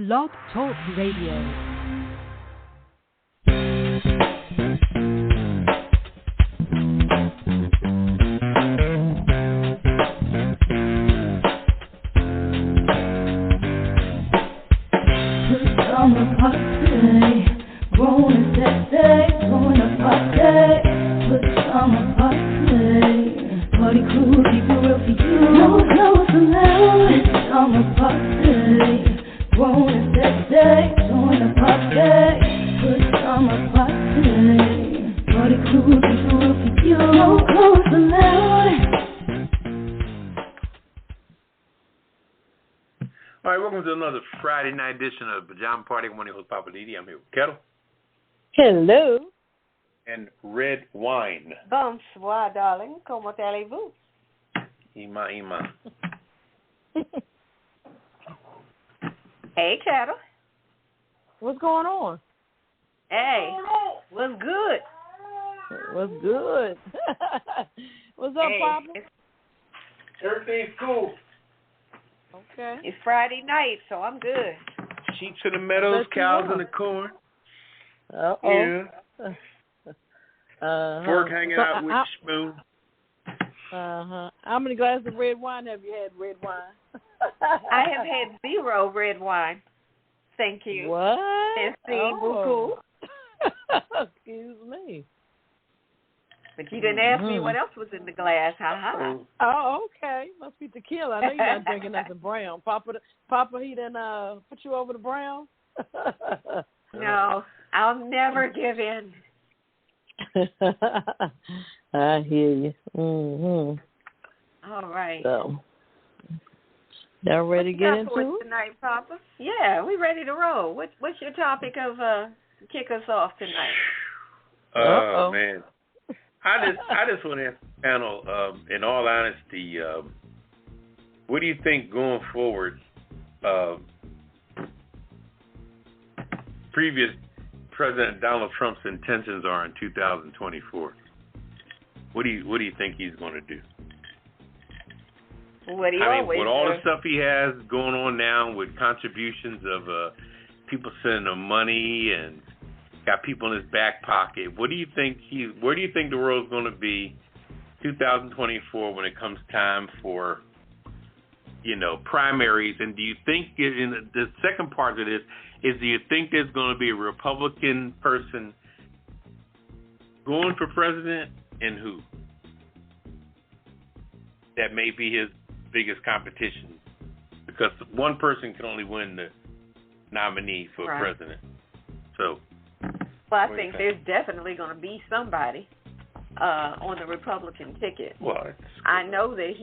Blog Talk Radio. Friday night edition of Pajama Party. I'm your host, Poppa DD. I'm here with Ketel. Hello. And Redwine. Bonsoir, darling. Comment allez-vous? Ima. Hey, Ketel. What's going on? Hey, what's good? What's good? What's up, Papa? Everything's cool. Okay. It's Friday night, so I'm good. Sheep in the meadows, cows in the corn. Uh-oh. Yeah. Fork hanging out with spoon. How many glasses of red wine have you had, red wine? I have had 0 red wine. Thank you. What? Merci beaucoup. Excuse me. But you didn't ask me what else was in the glass. Oh, okay. Must be tequila. I know you're not drinking nothing brown. Papa, he done put you over the brown? No, I'll never give in. I hear you. Mm-hmm. All right. So, y'all ready to get into it tonight, Papa? Yeah, we ready to roll. What's your topic of kick us off tonight? Oh, man. I just want to ask the panel, in all honesty, what do you think going forward, previous President Donald Trump's intentions are in 2024? What do you think he's going to do? What do you always with all the stuff he has going on now, with contributions of people sending him money and got people in his back pocket. Where do you think the world's going to be 2024 when it comes time for, primaries? And do you think, in the second part of this, do you think there's going to be a Republican person going for president, and who? That may be his biggest competition, because one person can only win the nominee for president. So. Well, I think there's definitely going to be somebody on the Republican ticket. Well, I know that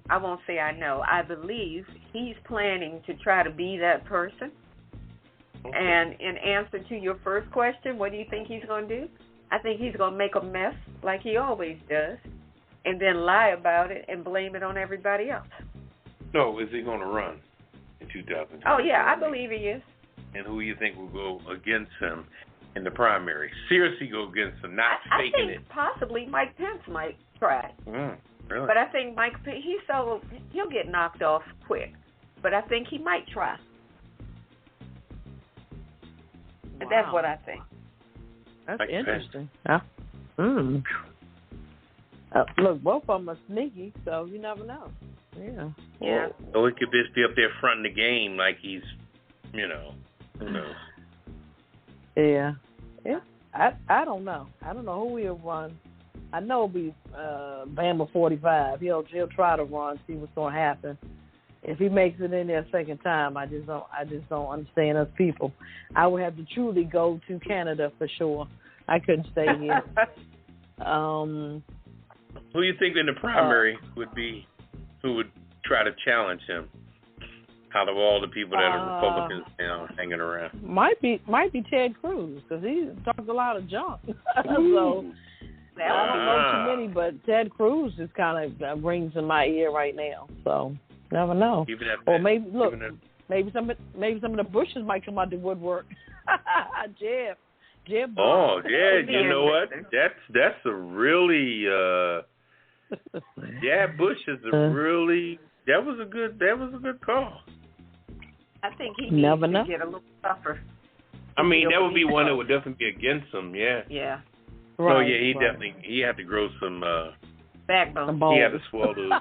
I won't say I know, I believe he's planning to try to be that person. Okay. And in answer to your first question, what do you think he's going to do? I think he's going to make a mess like he always does, and then lie about it and blame it on everybody else. No, is he going to run in 2020? Oh, yeah, I believe he is. And who do you think will go against him in the primary? Seriously go against him, not faking it. I think possibly Mike Pence might try. Really? But I think he'll get knocked off quick. But I think he might try. Wow. That's what I think. That's Mike interesting. Yeah. Look, both of them are sneaky, so you never know. Yeah. Yeah. So he could just be up there fronting the game like he's, who knows. Yeah. I don't know. I don't know who he'll run. I know it'll be Bama 45. He'll try to run, see what's going to happen. If he makes it in there a second time, I just don't understand us people. I would have to truly go to Canada for sure. I couldn't stay here. Who do you think in the primary would be who would try to challenge him out of all the people that are Republicans now hanging around? Might be Ted Cruz, because he talks a lot of junk. So I don't know too many, but Ted Cruz just kind of rings in my ear right now. So never know. Or maybe maybe some of the Bushes might come out the woodwork. Jeb. Oh yeah, you know what? That's a really Bush is a really that was a good call. I think he needs to get a little tougher. I mean, that would be one that would definitely be against him, yeah. Yeah. Right, so, yeah, he had to grow some... backbone. He had to swell those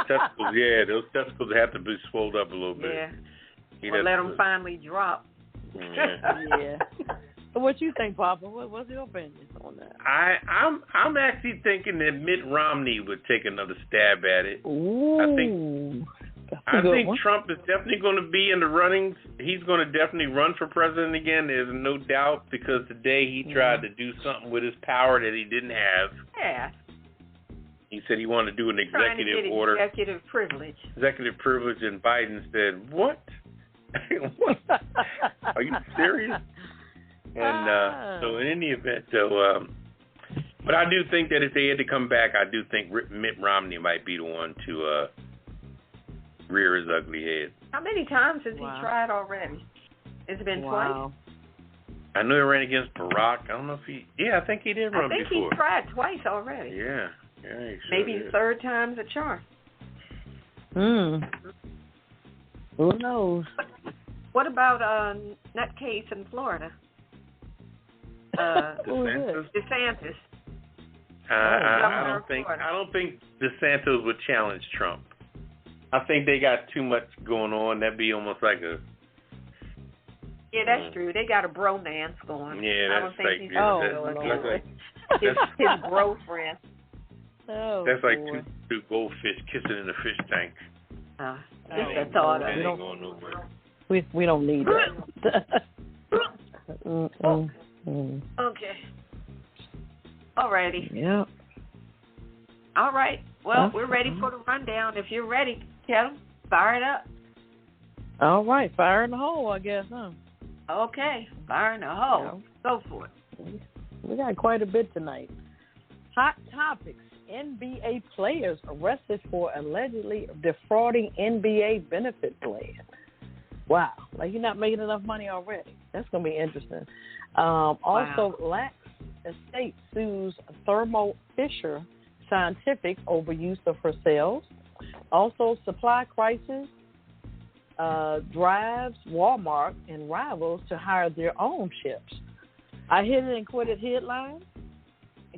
testicles. Yeah, those testicles have to be swelled up a little bit. Yeah. Or let them finally drop. Yeah. So what you think, Papa? What's your opinion on that? I'm actually thinking that Mitt Romney would take another stab at it. Ooh. I think Trump is definitely going to be in the runnings. He's going to definitely run for president again. There's no doubt, because today he tried to do something with his power that he didn't have. Yeah. He said he wanted to do an executive order. Executive privilege. Executive privilege, and Biden said, "What? What? Are you serious?" And so in any event, but I do think that if they had to come back, I do think Mitt Romney might be the one to rear his ugly head. How many times has he tried already? It's been twice. I know he ran against Barack. I don't know if he... Yeah, I think he did run before. I think he tried twice already. Yeah. Maybe the third time's a charm. Who knows? What about Nutcase in Florida? DeSantis. I don't think DeSantis would challenge Trump. I think they got too much going on. That'd be almost like a... Yeah, that's true. They got a bromance going. Yeah, that's I don't think he's his bro friend. Oh, that's like two goldfish kissing in a fish tank. Just a thought of it. We don't need that. Okay. Alrighty. Yeah. All right. Well, we're ready for the rundown. If you're ready, Ketel, fire it up. All right. Fire in the hole, I guess, huh? Okay. Fire in the hole. Go for it. We got quite a bit tonight. Hot topics. NBA players arrested for allegedly defrauding NBA benefit plan. Wow. Like, you're not making enough money already. That's going to be interesting. Also, Lax Estate sues Thermo Fisher Scientific over use of her cells. Also, supply crisis drives Walmart and rivals to hire their own chips. I hit it and quit it headline.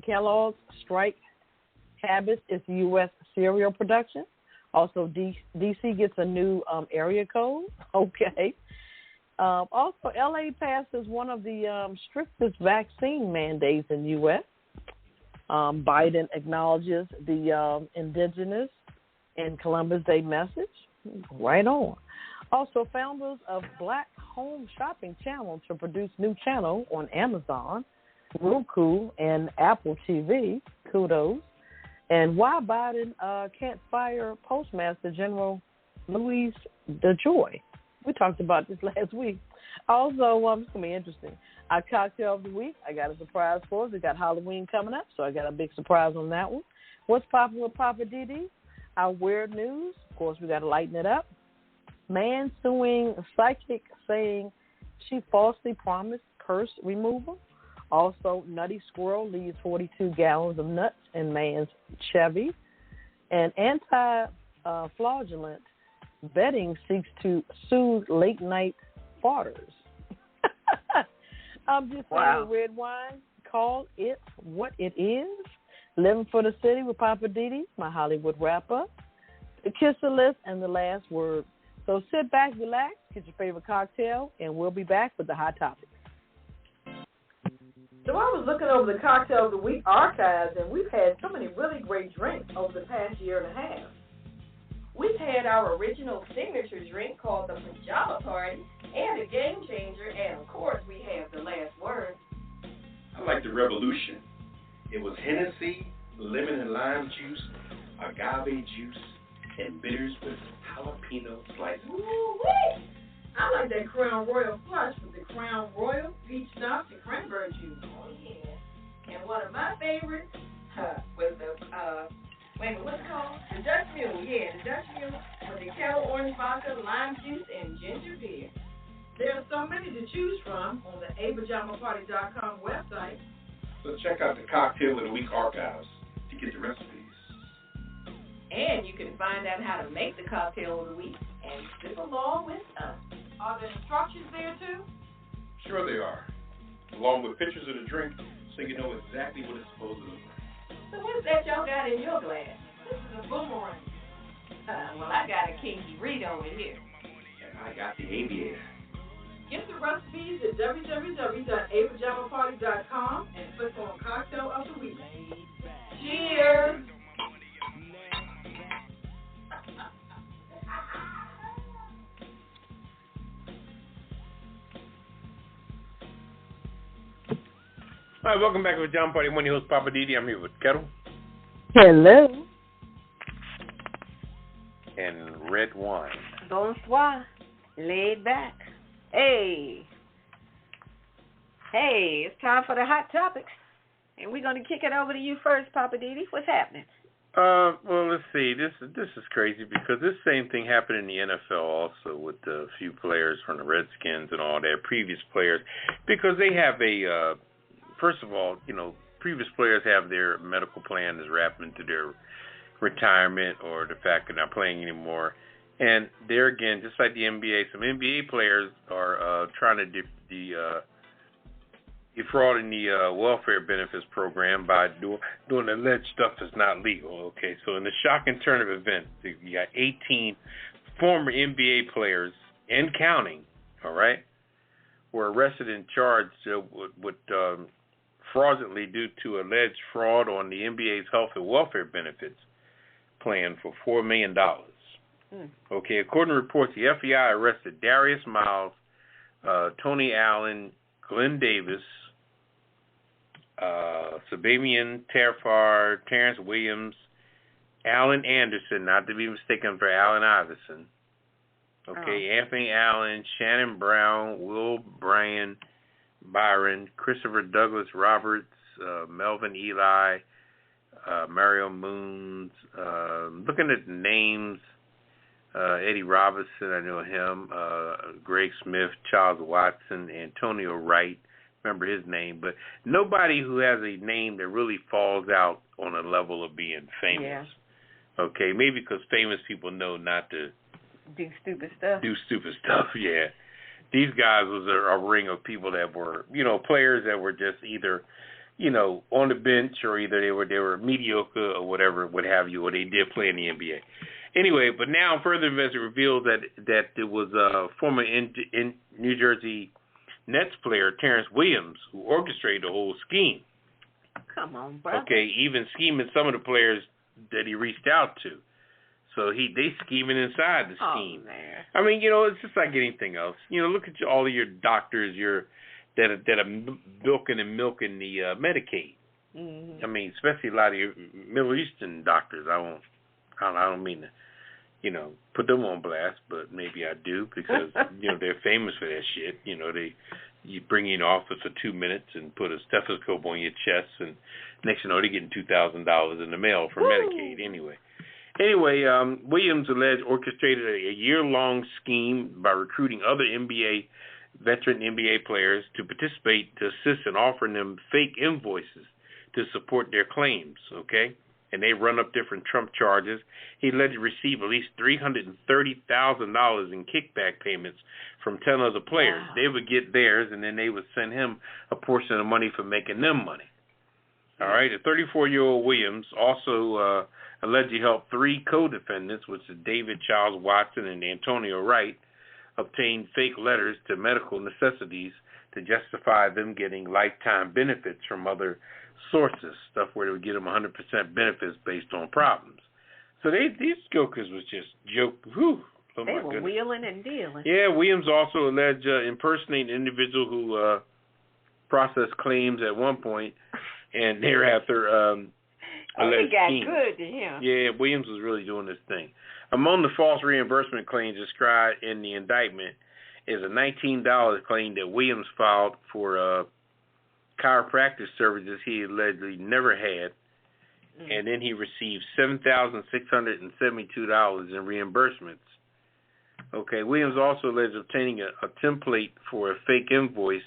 Kellogg's strike habits is U.S. cereal production. Also, D.C. gets a new area code. Okay. Also, L.A. passes one of the strictest vaccine mandates in the U.S. Biden acknowledges the Indigenous and Columbus Day message. Right on. Also, founders of Black Home Shopping Channel to produce new channel on Amazon, Roku, and Apple TV. Kudos. And why Biden can't fire Postmaster General Louis DeJoy. We talked about this last week. Also, it's going to be interesting. Our cocktail of the week, I got a surprise for us. We got Halloween coming up, so I got a big surprise on that one. What's popping with Poppa DD? Our weird news. Of course, we got to lighten it up. Man suing psychic saying she falsely promised curse removal. Also, nutty squirrel leaves 42 gallons of nuts in man's Chevy. And anti-flagellant betting seeks to soothe late-night farters. I'm just saying, Redwine, call it what it is. Living for the City with Poppa DD, my Hollywood wrap-up. The kisser list and the last word. So sit back, relax, get your favorite cocktail, and we'll be back with the hot topic. So I was looking over the Cocktail of the Week archives, and we've had so many really great drinks over the past year and a half. We've had our original signature drink called the Pajama Party and a Game Changer, and of course we have the last word. I like the Revolution. It was Hennessy, lemon and lime juice, agave juice, and bitters with jalapeno slices. Woo-wee! I like that Crown Royal Flush with the Crown Royal, peach schnapps, and cranberry juice. Oh, yeah. And one of my favorites was the, what's it called? The Dutch Mule. Yeah, the Dutch Mule with the Ketel orange vodka, lime juice, and ginger beer. There are so many to choose from on the apajamaparty.com website. So check out the Cocktail of the Week archives to get the recipes. And you can find out how to make the Cocktail of the Week and sip along with us. Are the instructions there too? Sure they are, along with pictures of the drink so you know exactly what it's supposed to look like. So what's that y'all got in your glass? This is a boomerang. Well, I got a kinky read over here. And I got the aviator. Get the recipes at www.apajamaparty.com and click on Cocktail of the Week. Cheers! All right, welcome back to Pajama Party. I'm one of your hosts, Poppa DD. I'm here with Ketel. Hello. And Redwine. Bonsoir. Laid back. Hey, it's time for the hot topics. And we're going to kick it over to you first, Poppa DD. What's happening? Well, let's see. This is crazy because this same thing happened in the NFL also with a few players from the Redskins and all their previous players, because they have a first of all, previous players have their medical plan is wrapped into their retirement or the fact they're not playing anymore. And there again, just like the NBA, some NBA players are trying to defrauding the welfare benefits program by doing alleged stuff that's not legal. Okay, so in the shocking turn of events, you got 18 former NBA players and counting, all right, were arrested and charged with fraudulently due to alleged fraud on the NBA's health and welfare benefits plan for $4 million. Okay, according to reports, the FBI arrested Darius Miles, Tony Allen, Glenn Davis, Sabavian Terfar, Terrence Williams, Allen Anderson, not to be mistaken for Allen Iverson. Okay, Anthony Allen, Shannon Brown, Will Bryan, Byron, Christopher Douglas Roberts, Melvin Eli, Mario Moons. Looking at the names, Eddie Robinson, I know him, Greg Smith, Charles Watson, Antonio Wright, remember his name, but nobody who has a name that really falls out on a level of being famous. Yeah. Okay, maybe because famous people know not to do stupid stuff. Yeah. These guys was a ring of people that were, players that were just either, on the bench or either they were mediocre or whatever, what have you, or they did play in the NBA. Anyway, but now further investigation revealed that it was a former in New Jersey Nets player, Terrence Williams, who orchestrated the whole scheme. Come on, brother. Okay, even scheming some of the players that he reached out to. So they scheming inside the scheme. Oh, man. I mean, it's just like anything else. Look at all of your doctors that are milking the Medicaid. Mm-hmm. I mean, especially a lot of your Middle Eastern doctors. I don't mean to, put them on blast, but maybe I do because they're famous for that shit. You bring you in office for 2 minutes and put a stethoscope on your chest, and next they're getting $2,000 in the mail for Medicaid anyway. Anyway, Williams alleged orchestrated a year-long scheme by recruiting other veteran NBA players to participate, to assist in offering them fake invoices to support their claims, okay? And they run up different Trump charges. He allegedly received at least $330,000 in kickback payments from 10 other players. Wow. They would get theirs, and then they would send him a portion of the money for making them money. All right, the 34-year-old Williams also allegedly helped 3 co-defendants, which is David Charles Watson and Antonio Wright, obtain fake letters to medical necessities to justify them getting lifetime benefits from other sources, stuff where they would get them 100% benefits based on problems. So these jokers was just joke. Whew, oh they my were goodness. wheeling and dealing. Yeah, Williams also alleged impersonating an individual who processed claims at one point, and thereafter alleged it got schemes. good to him. Yeah, Williams was really doing this thing. Among the false reimbursement claims described in the indictment is a $19 claim that Williams filed for chiropractic services he allegedly never had, and then he received $7,672 in reimbursements. Okay, Williams also alleged obtaining a template for a fake invoice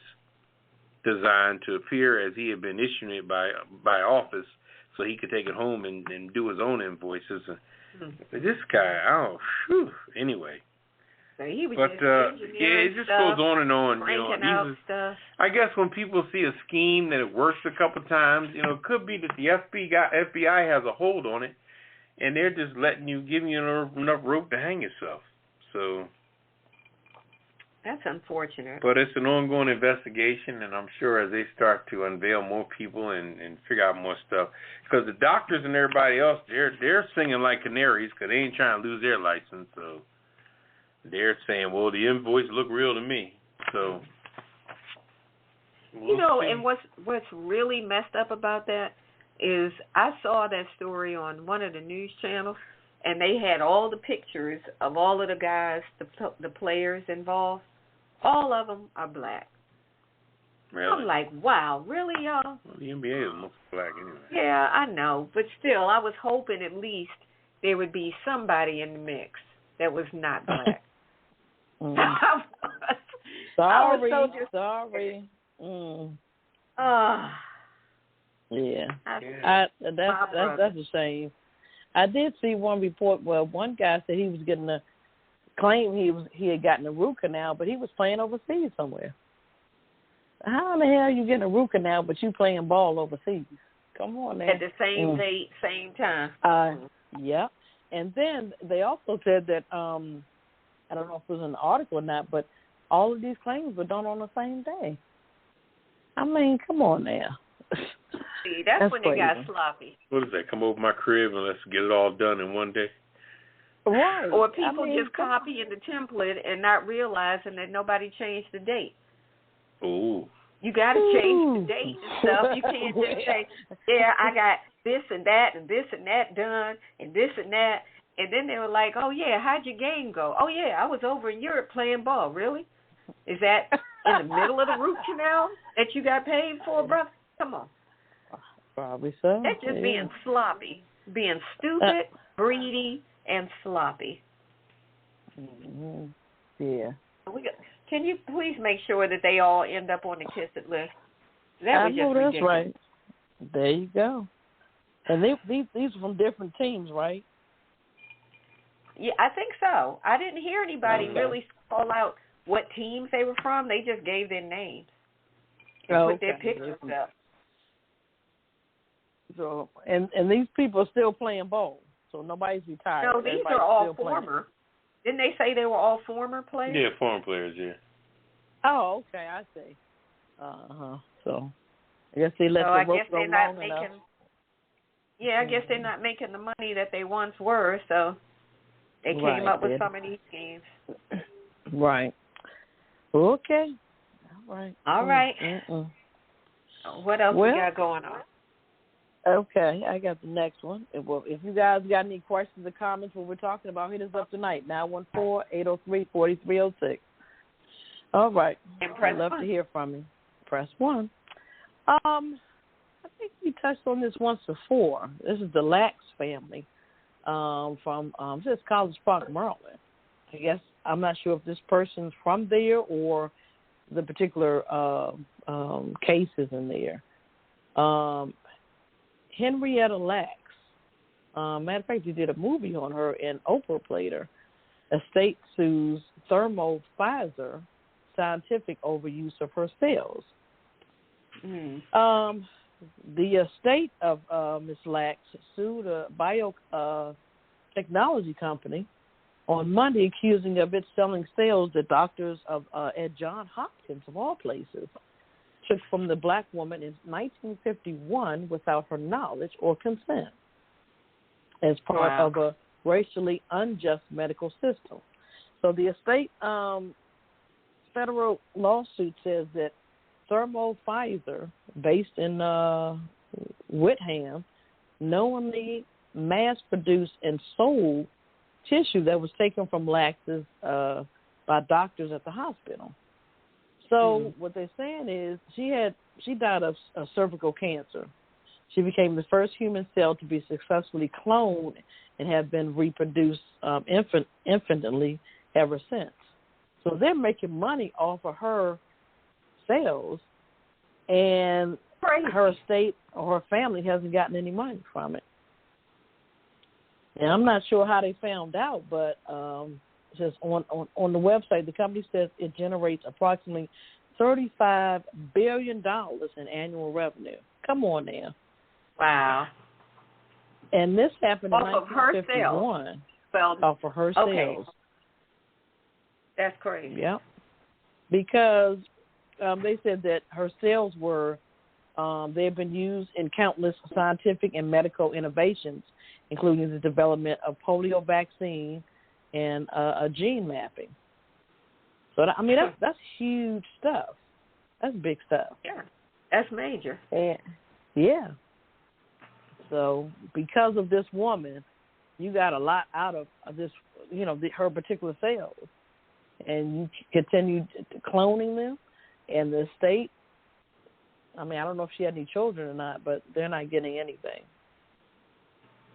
designed to appear as he had been issuing it by office, so he could take it home and do his own invoices. This guy, anyway. So he was But just yeah, engineering it just stuff, goes on and on. cranking out stuff. I guess when people see a scheme that it works a couple times, it could be that the FBI has a hold on it, and they're just giving you enough rope to hang yourself. So that's unfortunate. But it's an ongoing investigation, and I'm sure as they start to unveil more people and figure out more stuff, because the doctors and everybody else, they're singing like canaries because they ain't trying to lose their license. So they're saying, well, the invoice look real to me. So we'll see. And what's really messed up about that is I saw that story on one of the news channels, and they had all the pictures of all of the guys, the players involved. All of them are black. Really? I'm like, wow, really, y'all? Well, the NBA is most black anyway. Yeah, I know, but still, I was hoping at least there would be somebody in the mix that was not black. Sorry. Yeah. That's a shame. I did see one report where one guy said he was getting a claim he had gotten a root canal, but he was playing overseas somewhere. How in the hell are you getting a root canal, but you playing ball overseas? Come on now. At the same date, same time. Yeah. And then they also said that, I don't know if it was in the article or not, but all of these claims were done on the same day. I mean, come on now. See, that's when crazy. They got sloppy. What is that? Come over my crib and let's get it all done in one day? Right. Or people just copying the template and not realizing that nobody changed the date. Ooh. You got to change the date and stuff. You can't just say, yeah, I got this and that and this and that done and this and that. And then they were like, oh, yeah, how'd your game go? Oh, yeah, I was over in Europe playing ball. Really? Is that in the middle of the root canal that you got paid for, brother? Come on. Probably so. That's just being sloppy, being stupid, greedy, and sloppy. Mm-hmm. Yeah. Can you please make sure that they all end up on the Kiss It list? That was just ridiculous. That's right. There you go. And these are from different teams, right? Yeah, I think so. I didn't hear anybody really call out what teams they were from. They just gave their names and put their pictures up. So, and these people are still playing ball, so nobody's retired. No, these are all former. Didn't they say they were all former players? Yeah, former players, yeah. Oh, okay, I see. So, I guess they let the rope go long enough. Yeah, I guess they're not making the money that they once were, so they came up with some of these schemes. Right. Okay. All right. What else we got going on? Okay, I got the next one. Well, if you guys got any questions or comments what we're talking about, hit us up tonight, 914-803-4306. All right. I'd love to hear from you. Press 1. I think we touched on this once before. This is the Lax family from just College Park, Maryland. I guess I'm not sure if this person's from there or the particular case is in there. Henrietta Lacks. Matter of fact, you did a movie on her, and Oprah played her. Estate sues Thermo Pfizer Scientific overuse of her cells. The estate of Ms. Lacks sued a biotechnology company on Monday, accusing of it selling cells that doctors at Johns Hopkins, of all places, took from the black woman in 1951 without her knowledge or consent as part of a racially unjust medical system. So the estate federal lawsuit says that Thermo Pfizer, based in Whitham, knowingly mass-produced and sold tissue that was taken from Lax's by doctors at the hospital. So what they're saying is she died of cervical cancer. She became the first human cell to be successfully cloned and have been reproduced infinitely ever since. So they're making money off of her cells, and her estate or her family hasn't gotten any money from it. And I'm not sure how they found out, but says on the website, the company says it generates approximately $35 billion in annual revenue. Come on now. Wow. And this happened in Off of her 1951. sales. Well, off of her sales. That's crazy. Yeah. Because they said that her sales were, they have been used in countless scientific and medical innovations, including the development of polio vaccine and a gene mapping. So, I mean, that's huge stuff. That's big stuff. Yeah, that's major. And, yeah. So, because of this woman, you got a lot out of this, you know, her particular sales. And you continue cloning them, and the state, I mean, I don't know if she had any children or not, but they're not getting anything.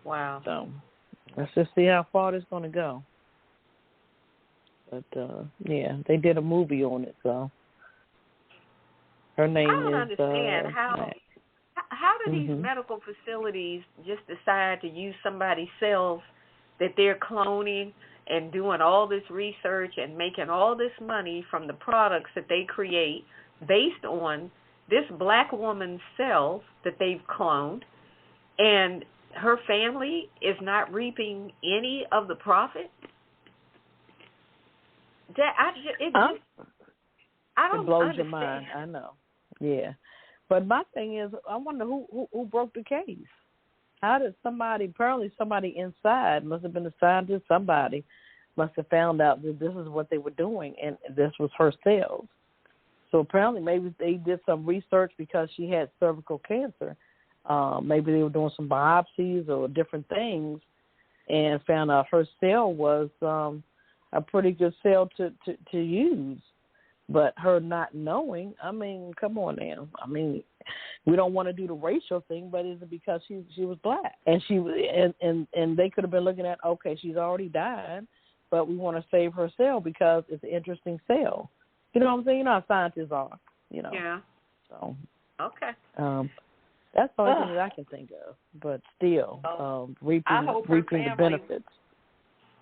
Wow. So, let's just see how far this is going to go. But, yeah, they did a movie on it, so. Her name is... I don't understand how do these medical facilities just decide to use somebody's cells that they're cloning and doing all this research and making all this money from the products that they create based on this black woman's cells that they've cloned, and her family is not reaping any of the profit? It don't blows understand. your mind. I know. Yeah. But my thing is, I wonder who broke the case. How did apparently somebody inside, must have been a scientist, somebody must have found out that this is what they were doing, and this was her cells. So apparently maybe they did some research because she had cervical cancer. Maybe they were doing some biopsies or different things and found out her cell was a pretty good cell to use. But her not knowing, I mean, come on now. I mean, we don't want to do the racial thing, but is it because she was black? And and they could have been looking at, okay, she's already died, but we want to save her cell because it's an interesting cell. You know what I'm saying? You know how scientists are, you know. Yeah. So. Okay. That's the only thing that I can think of. But still, reaping the benefits.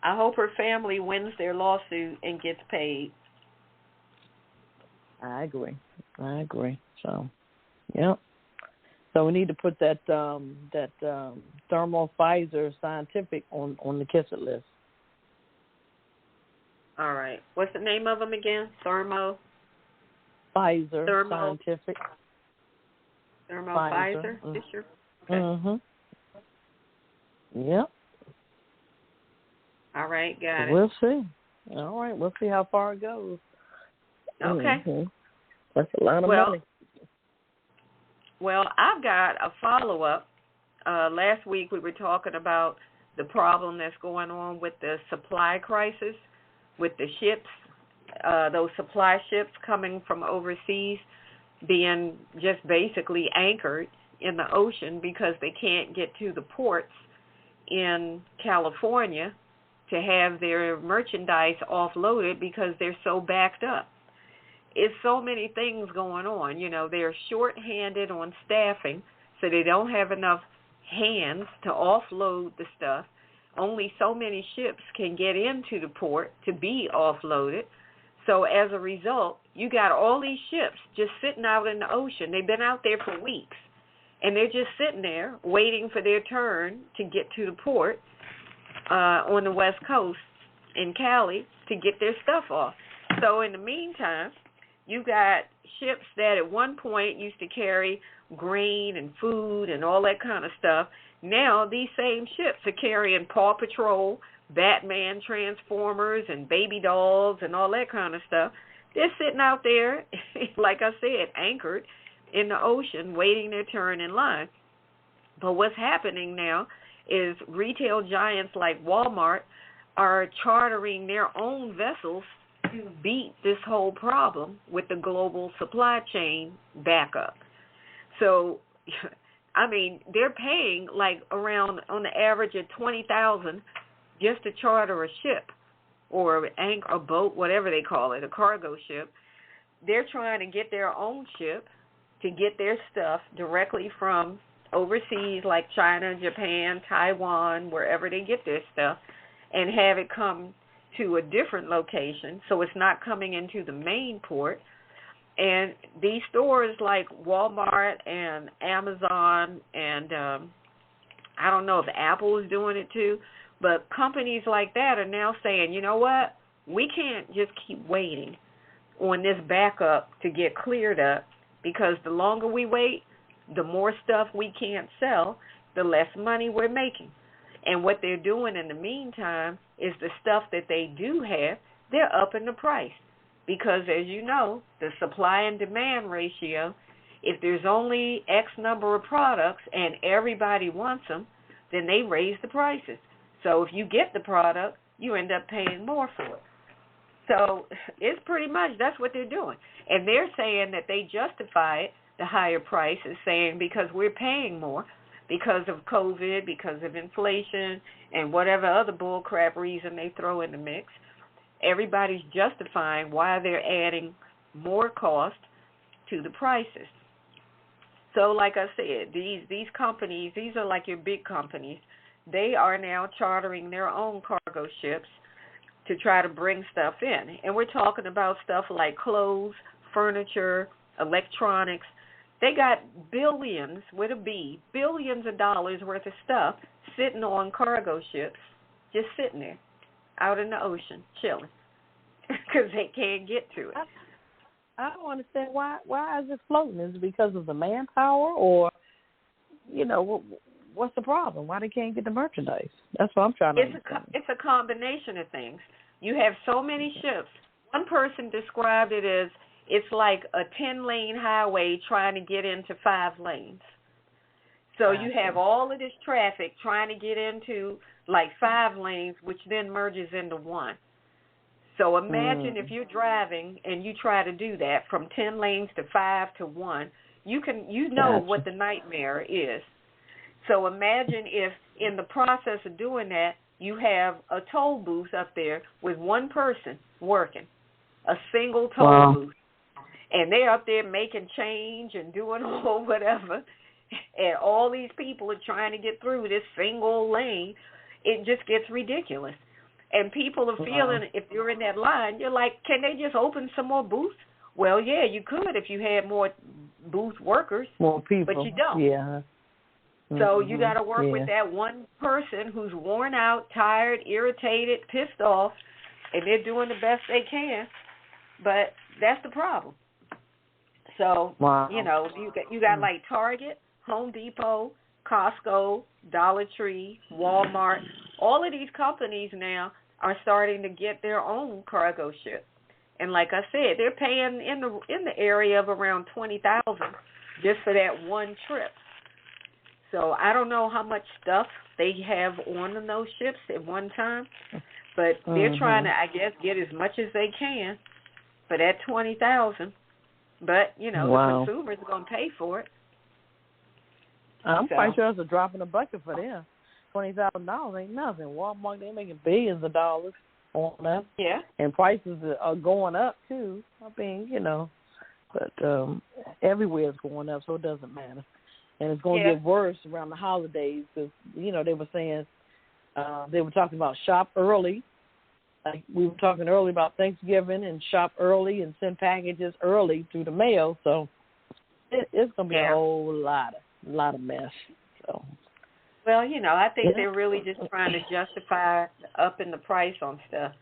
I hope her family wins their lawsuit and gets paid. I agree. So, yeah. So we need to put that Thermo Pfizer Scientific on the kiss it list. All right. What's the name of them again? Thermo Scientific. Thermo Pfizer. Fisher. Okay. Mhm. Yep. All right. Got it. We'll see. All right. We'll see how far it goes. Okay. Mm-hmm. That's a lot of money. Well, I've got a follow-up. Last week we were talking about the problem that's going on with the supply crisis, with the ships, those supply ships coming from overseas being just basically anchored in the ocean because they can't get to the ports in California to have their merchandise offloaded because they're so backed up. It's so many things going on. You know, they're short-handed on staffing, so they don't have enough hands to offload the stuff. Only so many ships can get into the port to be offloaded. So as a result, you got all these ships just sitting out in the ocean. They've been out there for weeks, and they're just sitting there waiting for their turn to get to the port on the West Coast in Cali to get their stuff off. So in the meantime, you got ships that at one point used to carry grain and food and all that kind of stuff. Now these same ships are carrying Paw Patrol, Batman, Transformers, and baby dolls and all that kind of stuff. They're sitting out there, like I said, anchored in the ocean, waiting their turn in line. But what's happening now is retail giants like Walmart are chartering their own vessels to beat this whole problem with the global supply chain backup. So, I mean, they're paying like around on the average of $20,000 just to charter a ship or a boat, whatever they call it, a cargo ship. They're trying to get their own ship to get their stuff directly from overseas like China, Japan, Taiwan, wherever they get their stuff, and have it come to a different location, so it's not coming into the main port. And these stores like Walmart and Amazon and I don't know if Apple is doing it too, but companies like that are now saying, you know what, we can't just keep waiting on this backup to get cleared up, because the longer we wait, the more stuff we can't sell, the less money we're making. And what they're doing in the meantime is the stuff that they do have, they're upping the price. Because, as you know, the supply and demand ratio, if there's only X number of products and everybody wants them, then they raise the prices. So if you get the product, you end up paying more for it. So it's pretty much, that's what they're doing. And they're saying that they justify it, the higher prices, saying because we're paying more because of COVID, because of inflation, and whatever other bullcrap reason they throw in the mix. Everybody's justifying why they're adding more cost to the prices. So like I said, these companies, these are like your big companies, they are now chartering their own cargo ships to try to bring stuff in. And we're talking about stuff like clothes, furniture, electronics. They got billions, with a B, billions of dollars worth of stuff sitting on cargo ships, just sitting there out in the ocean, chilling, because they can't get to it. I don't understand why is it floating? Is it because of the manpower, or, you know, what's the problem? Why they can't get the merchandise? That's what I'm trying to understand. It's a combination of things. You have so many ships. One person described it as it's like a 10-lane highway trying to get into 5 lanes. So you have all of this traffic trying to get into like 5 lanes, which then merges into 1. So imagine if you're driving and you try to do that from 10 lanes to 5 to 1, you know what the nightmare is. So imagine if in the process of doing that, you have a toll booth up there with one person working, a single toll booth. And they're up there making change and doing all whatever. And all these people are trying to get through this single lane. It just gets ridiculous. And people are feeling, if you're in that line, you're like, can they just open some more booths? Well, yeah, you could if you had more booth workers. More people. But you don't. Yeah. So you got to work with that one person who's worn out, tired, irritated, pissed off, and they're doing the best they can. But that's the problem. So, you know, you got like Target, Home Depot, Costco, Dollar Tree, Walmart. All of these companies now are starting to get their own cargo ship. And like I said, they're paying in the area of around $20,000 just for that one trip. So I don't know how much stuff they have on those ships at one time, but they're trying to, I guess, get as much as they can for that $20,000. But, you know, the consumers are going to pay for it. I'm quite sure it's a drop in the bucket for them. $20,000 ain't nothing. Walmart, they're making billions of dollars on that. Yeah. And prices are going up, too. I mean, you know, but everywhere is going up, so it doesn't matter. And it's going to get worse around the holidays because, you know, they were saying, they were talking about shop early. Like we were talking earlier about Thanksgiving and shop early and send packages early through the mail. So it's going to be a whole lot of mess. So. Well, you know, I think they're really just trying to justify upping the price on stuff.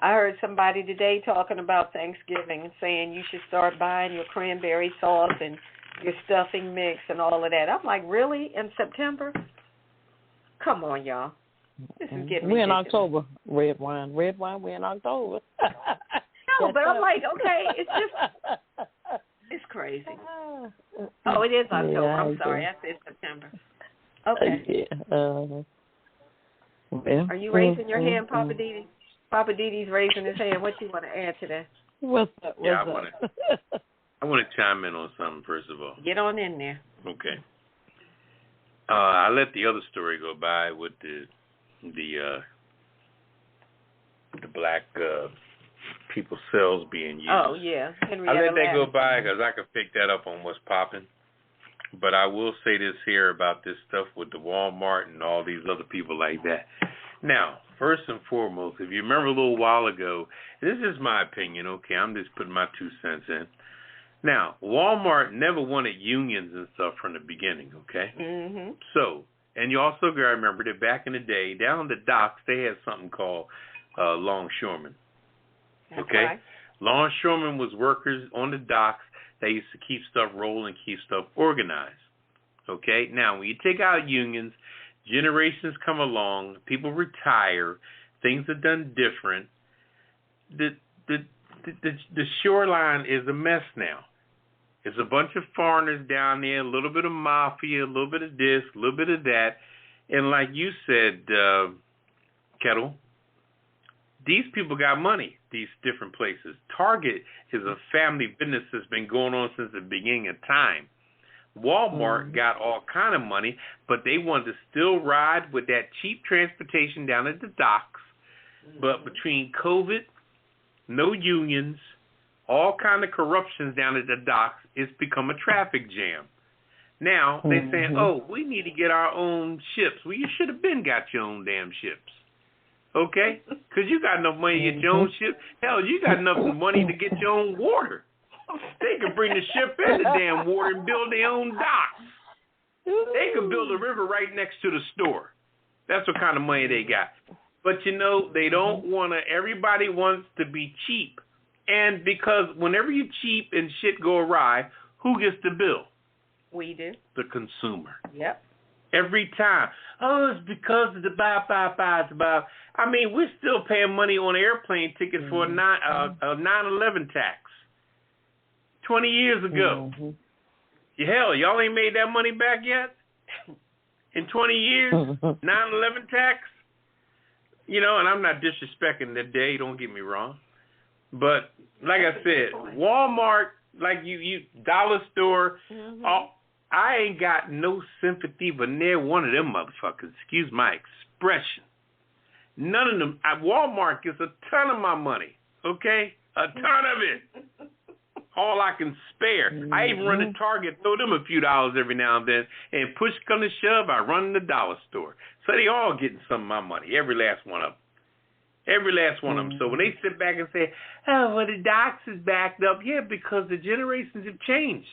I heard somebody today talking about Thanksgiving and saying you should start buying your cranberry sauce and your stuffing mix and all of that. I'm like, really? In September? Come on, y'all. This is getting We're in ridiculous. October. Redwine, we're in October. No, but I'm like, okay, it's just, it's crazy. Oh, it is October. Yeah, I'm sorry. I said September. Okay. Are you raising your hand, Poppa DD? Poppa DD's raising his hand. What you want to add to that? What's up? I want to chime in on something, first of all. Get on in there. Okay. I let the other story go by with the black people's cells being used. Oh, yeah. I let that go by because I could pick that up on what's popping. But I will say this here about this stuff with the Walmart and all these other people like that. Now, first and foremost, if you remember a little while ago, this is my opinion, okay? I'm just putting my 2 cents in. Now, Walmart never wanted unions and stuff from the beginning, okay? Mm-hmm. So, and you also got to remember that back in the day, down the docks, they had something called longshoremen. That's okay? right. Longshoremen was workers on the docks that used to keep stuff rolling, keep stuff organized. Okay? Now, when you take out unions, generations come along, people retire, things are done different. The shoreline is a mess now. It's a bunch of foreigners down there, a little bit of mafia, a little bit of this, a little bit of that. And like you said, Ketel, these people got money, these different places. Target is a family business that's been going on since the beginning of time. Walmart got all kind of money, but they wanted to still ride with that cheap transportation down at the docks. But between COVID, no unions, all kind of corruptions down at the docks, it's become a traffic jam. Now, they're saying, oh, we need to get our own ships. Well, you should have been got your own damn ships. Okay? Because you got enough money to get your own ship. Hell, you got enough money to get your own water. They could bring the ship in the damn water and build their own docks. They could build a river right next to the store. That's what kind of money they got. But, you know, they don't want to, everybody wants to be cheap. And because whenever you cheap and shit go awry, who gets the bill? We do. The consumer. Yep. Every time. Oh, it's because of the buy. I mean, we're still paying money on airplane tickets for a 9/11 tax. 20 years ago. Hell, y'all ain't made that money back yet? In 20 years? 9/11 tax? You know, and I'm not disrespecting the day, don't get me wrong. But like I said, Walmart, like you dollar store, I ain't got no sympathy for near one of them motherfuckers. Excuse my expression. None of them. Walmart gets a ton of my money, okay? A ton of it. All I can spare. I even run to Target, throw them a few dollars every now and then, and push come to shove, I run the dollar store. So they all getting some of my money, every last one of them. Every last one of them. So when they sit back and say, oh, well, the docks is backed up, yeah, because the generations have changed.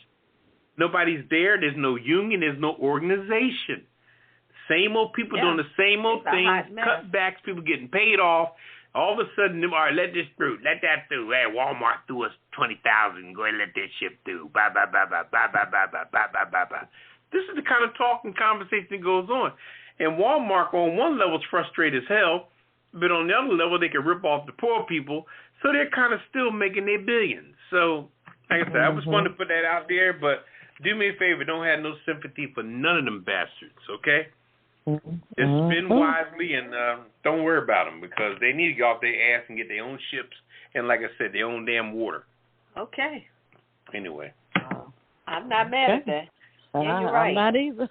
Nobody's there. There's no union. There's no organization. Same old people doing the same old things, cutbacks, people getting paid off. All of a sudden, all right, let this through. Let that through. Hey, Walmart threw us $20,000. Go ahead and let this ship through. Bye. This is the kind of talk and conversation that goes on. And Walmart, on one level, is frustrated as hell. But on the other level, they can rip off the poor people. So they're kind of still making their billions. So, like I said, I just wanted to put that out there. But do me a favor. Don't have no sympathy for none of them bastards, okay? Just spend wisely and don't worry about them because they need to go off their ass and get their own ships and, like I said, their own damn water. Okay. Anyway. I'm not mad at that. Yeah, you're right. I'm not either.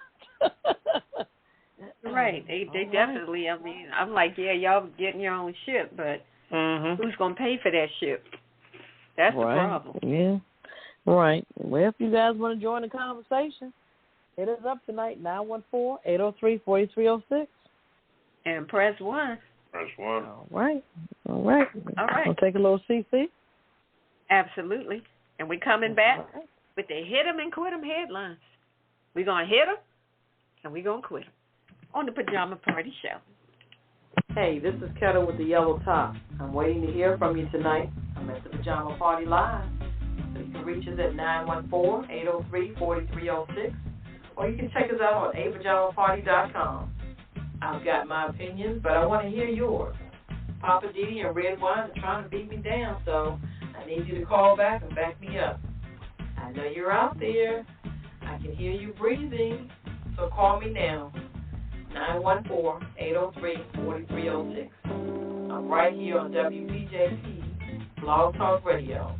Right. They definitely, I mean, I'm like, yeah, y'all getting your own ship, but who's going to pay for that ship? That's the problem. Yeah. Right. Well, if you guys want to join the conversation, hit us up tonight, 914-803-4306. And press 1. Press 1. All right. We'll take a little CC. Absolutely. And we're coming back with the hit 'em and quit 'em headlines. We're going to hit 'em and we're going to quit 'em on the Pajama Party Show. Hey, this is Ketel with the Yellow Top. I'm waiting to hear from you tonight. I'm at the Pajama Party Live. So you can reach us at 914-803-4306. Or you can check us out on apajamaparty.com. I've got my opinions, but I want to hear yours. Poppa DD and Redwine are trying to beat me down, so I need you to call back and back me up. I know you're out there. I can hear you breathing, so call me now. 914-803-4306. I'm right here on WBJP, Blog Talk Radio,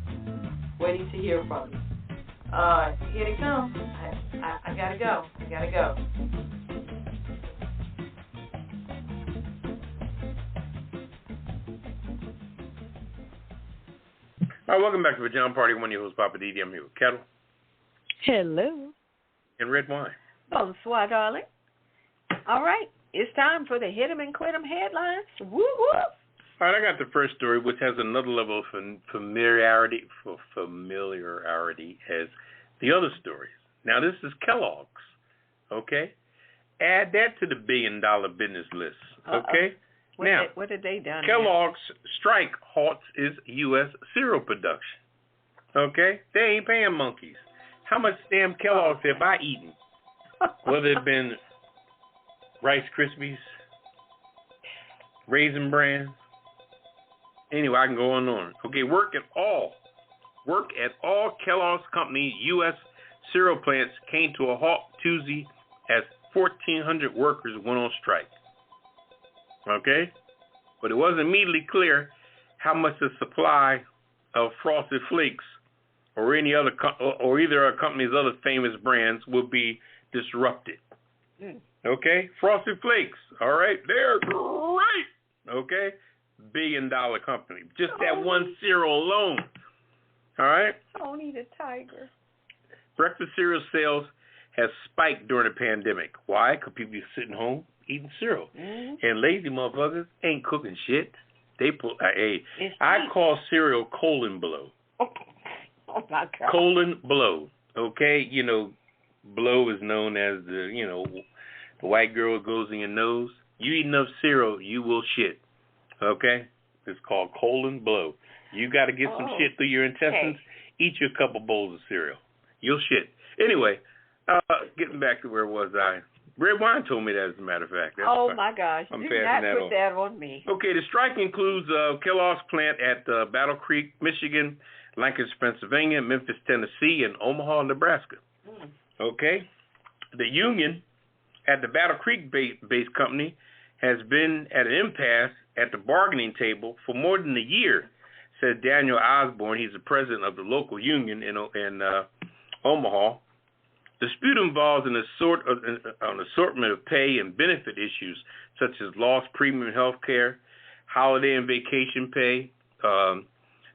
waiting to hear from you. Here they come. I gotta go. All right, welcome back to Pajama Party. One of your hosts, Poppa DD. I'm here with Ketel. Hello. And Redwine. Bonsoir, darling. All right. it's time for the Hit 'em and Quit 'em headlines. Woo woo! All right, I got the first story, which has another level of familiarity as the other stories. Now, this is Kellogg's, okay? Add that to the billion-dollar business list, okay? What did they done? Kellogg's strike halts its U.S. cereal production, okay? They ain't paying monkeys. How much damn Kellogg's have I eaten? Whether it been Rice Krispies, Raisin Bran. Anyway, I can go on and on. Okay, work at all Kellogg's Company U.S. cereal plants came to a halt Tuesday as 1,400 workers went on strike. Okay? But it wasn't immediately clear how much the supply of Frosted Flakes or any other or either a company's other famous brands will be disrupted. Okay? Frosted Flakes, all right? They're great. Okay? billion-dollar company. Just that one cereal alone. All right? Tony the Tiger. Breakfast cereal sales has spiked during the pandemic. Why? Because people are sitting home eating cereal. Mm-hmm. And lazy motherfuckers ain't cooking shit. They put, I call cereal colon blow. Oh my God. Colon blow. Okay? You know, blow is known as the white girl goes in your nose. You eat enough cereal, you will shit. Okay? It's called colon blow. You got to get some shit through your intestines. Okay. Eat you a couple bowls of cereal. You'll shit. Anyway, getting back to where was I? Redwine told me that, as a matter of fact. That's fine. My gosh. I'm do not put that on me. Okay, the strike includes Kellogg's plant at Battle Creek, Michigan, Lancaster, Pennsylvania, Memphis, Tennessee, and Omaha, Nebraska. Okay? The union at the Battle Creek-based company has been at an impasse at the bargaining table for more than a year, said Daniel Osborne. He's the president of the local union in Omaha. The dispute involves an assortment of pay and benefit issues, such as lost premium health care, holiday and vacation pay,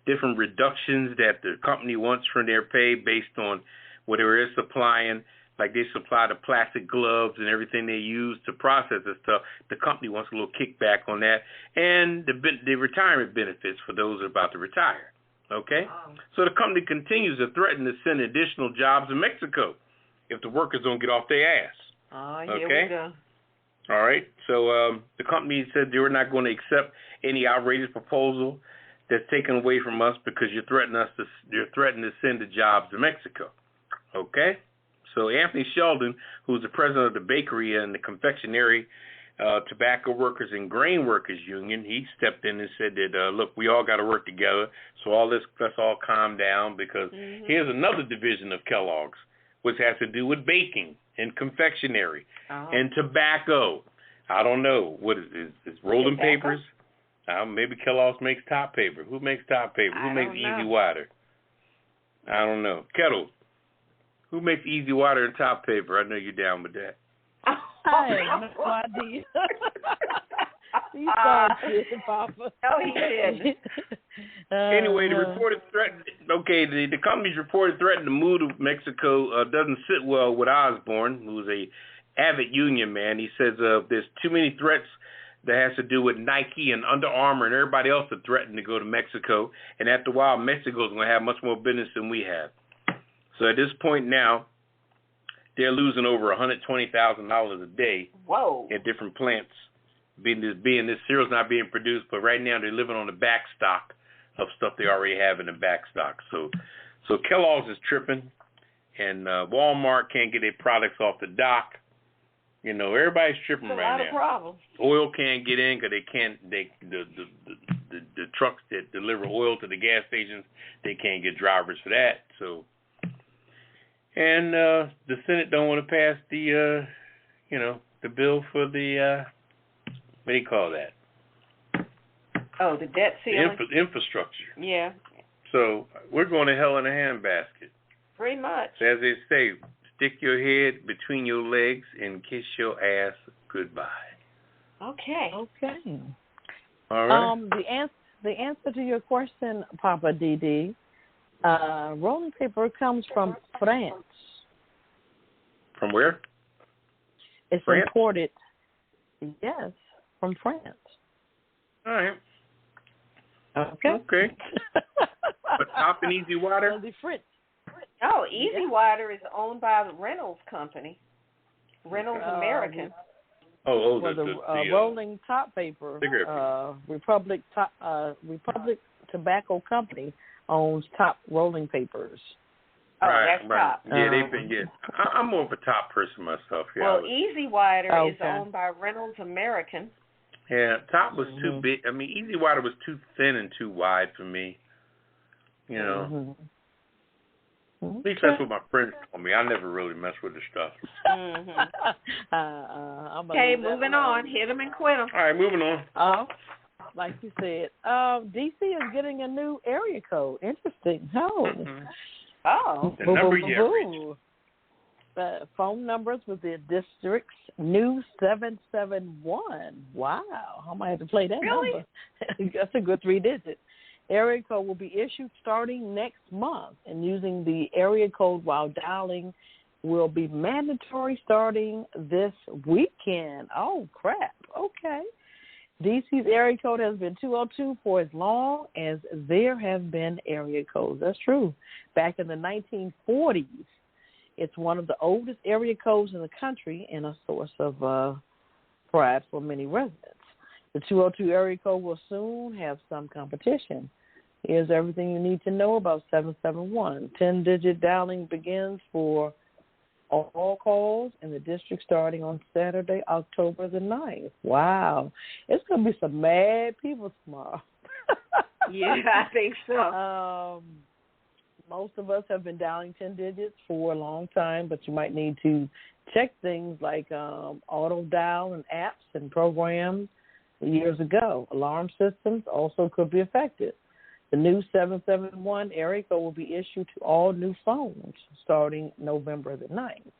different reductions that the company wants from their pay based on whatever it's supplying. Like they supply the plastic gloves and everything they use to process this stuff. The company wants a little kickback on that. And the retirement benefits for those who are about to retire. Okay? Wow. So the company continues to threaten to send additional jobs to Mexico if the workers don't get off their ass. Here we go. All right. So the company said they were not going to accept any outrageous proposal that's taken away from us because you're threatening to send the jobs to Mexico. Okay? So Anthony Sheldon, who's the president of the bakery and the confectionery tobacco workers and grain workers union, he stepped in and said that, look, we all got to work together. So let's all calm down because here's another division of Kellogg's, which has to do with baking and confectionery and tobacco. I don't know. What is rolling papers? Maybe Kellogg's makes top paper. Who makes top paper? Who makes Easy Water? I don't know. Ketel. Who makes Easy Water and top paper? I know you're down with that. I have no idea. You started shit, Papa. No, he didn't. Anyway, the reported threat. Okay, the company's reported threat to move to Mexico doesn't sit well with Osborne, who's a avid union man. He says there's too many threats that has to do with Nike and Under Armour and everybody else that threatened to go to Mexico. And after a while, Mexico's going to have much more business than we have. So at this point now, they're losing over $120,000 a day at different plants. Being this cereal's not being produced, but right now they're living on the back stock of stuff they already have in the back stock. So Kellogg's is tripping, and Walmart can't get their products off the dock. You know, everybody's tripping right now. That's a lot of problems. Oil can't get in because they can't. The trucks that deliver oil to the gas stations, they can't get drivers for that. So. And the Senate don't want to pass the bill for the, what do you call that? Oh, the debt ceiling? Infrastructure. Yeah. So we're going to hell in a handbasket. Pretty much. As they say, stick your head between your legs and kiss your ass goodbye. Okay. All right. The answer to your question, Poppa DD, rolling paper comes from France. From where? It's France? imported. Yes, from France. All right. Okay. Okay. But Top and Easy Water? The French. Oh, Easy Water is owned by the Reynolds Company. Reynolds American. The rolling top paper. Republic Tobacco Company owns Top Rolling Papers. Oh, that's Top. Yeah, they've been. Yeah, I'm more of a Top person myself. Yeah. Well, Easy Water is owned by Reynolds American. Yeah, Top was too big. I mean, Easy Water was too thin and too wide for me. You know. At least that's what my friends told me. I never really mess with the stuff. Okay, moving on. Hit them and quit them. All right, moving on. Like you said, DC is getting a new area code. Interesting. The number you The phone numbers with the district's new 771. Wow, I might have to play that number. That's a good 3 digits. Area code will be issued starting next month, and using the area code while dialing will be mandatory starting this weekend. Oh, crap. Okay. DC's area code has been 202 for as long as there have been area codes. That's true. Back in the 1940s, it's one of the oldest area codes in the country and a source of pride for many residents. The 202 area code will soon have some competition. Here's everything you need to know about 771. 10-digit dialing begins for all calls in the district starting on Saturday, October the 9th. Wow. It's going to be some mad people tomorrow. Yeah, I think so. Most of us have been dialing 10 digits for a long time, but you might need to check things like auto dial and apps and programs years ago. Alarm systems also could be affected. The new 771 area code will be issued to all new phones starting November the 9th.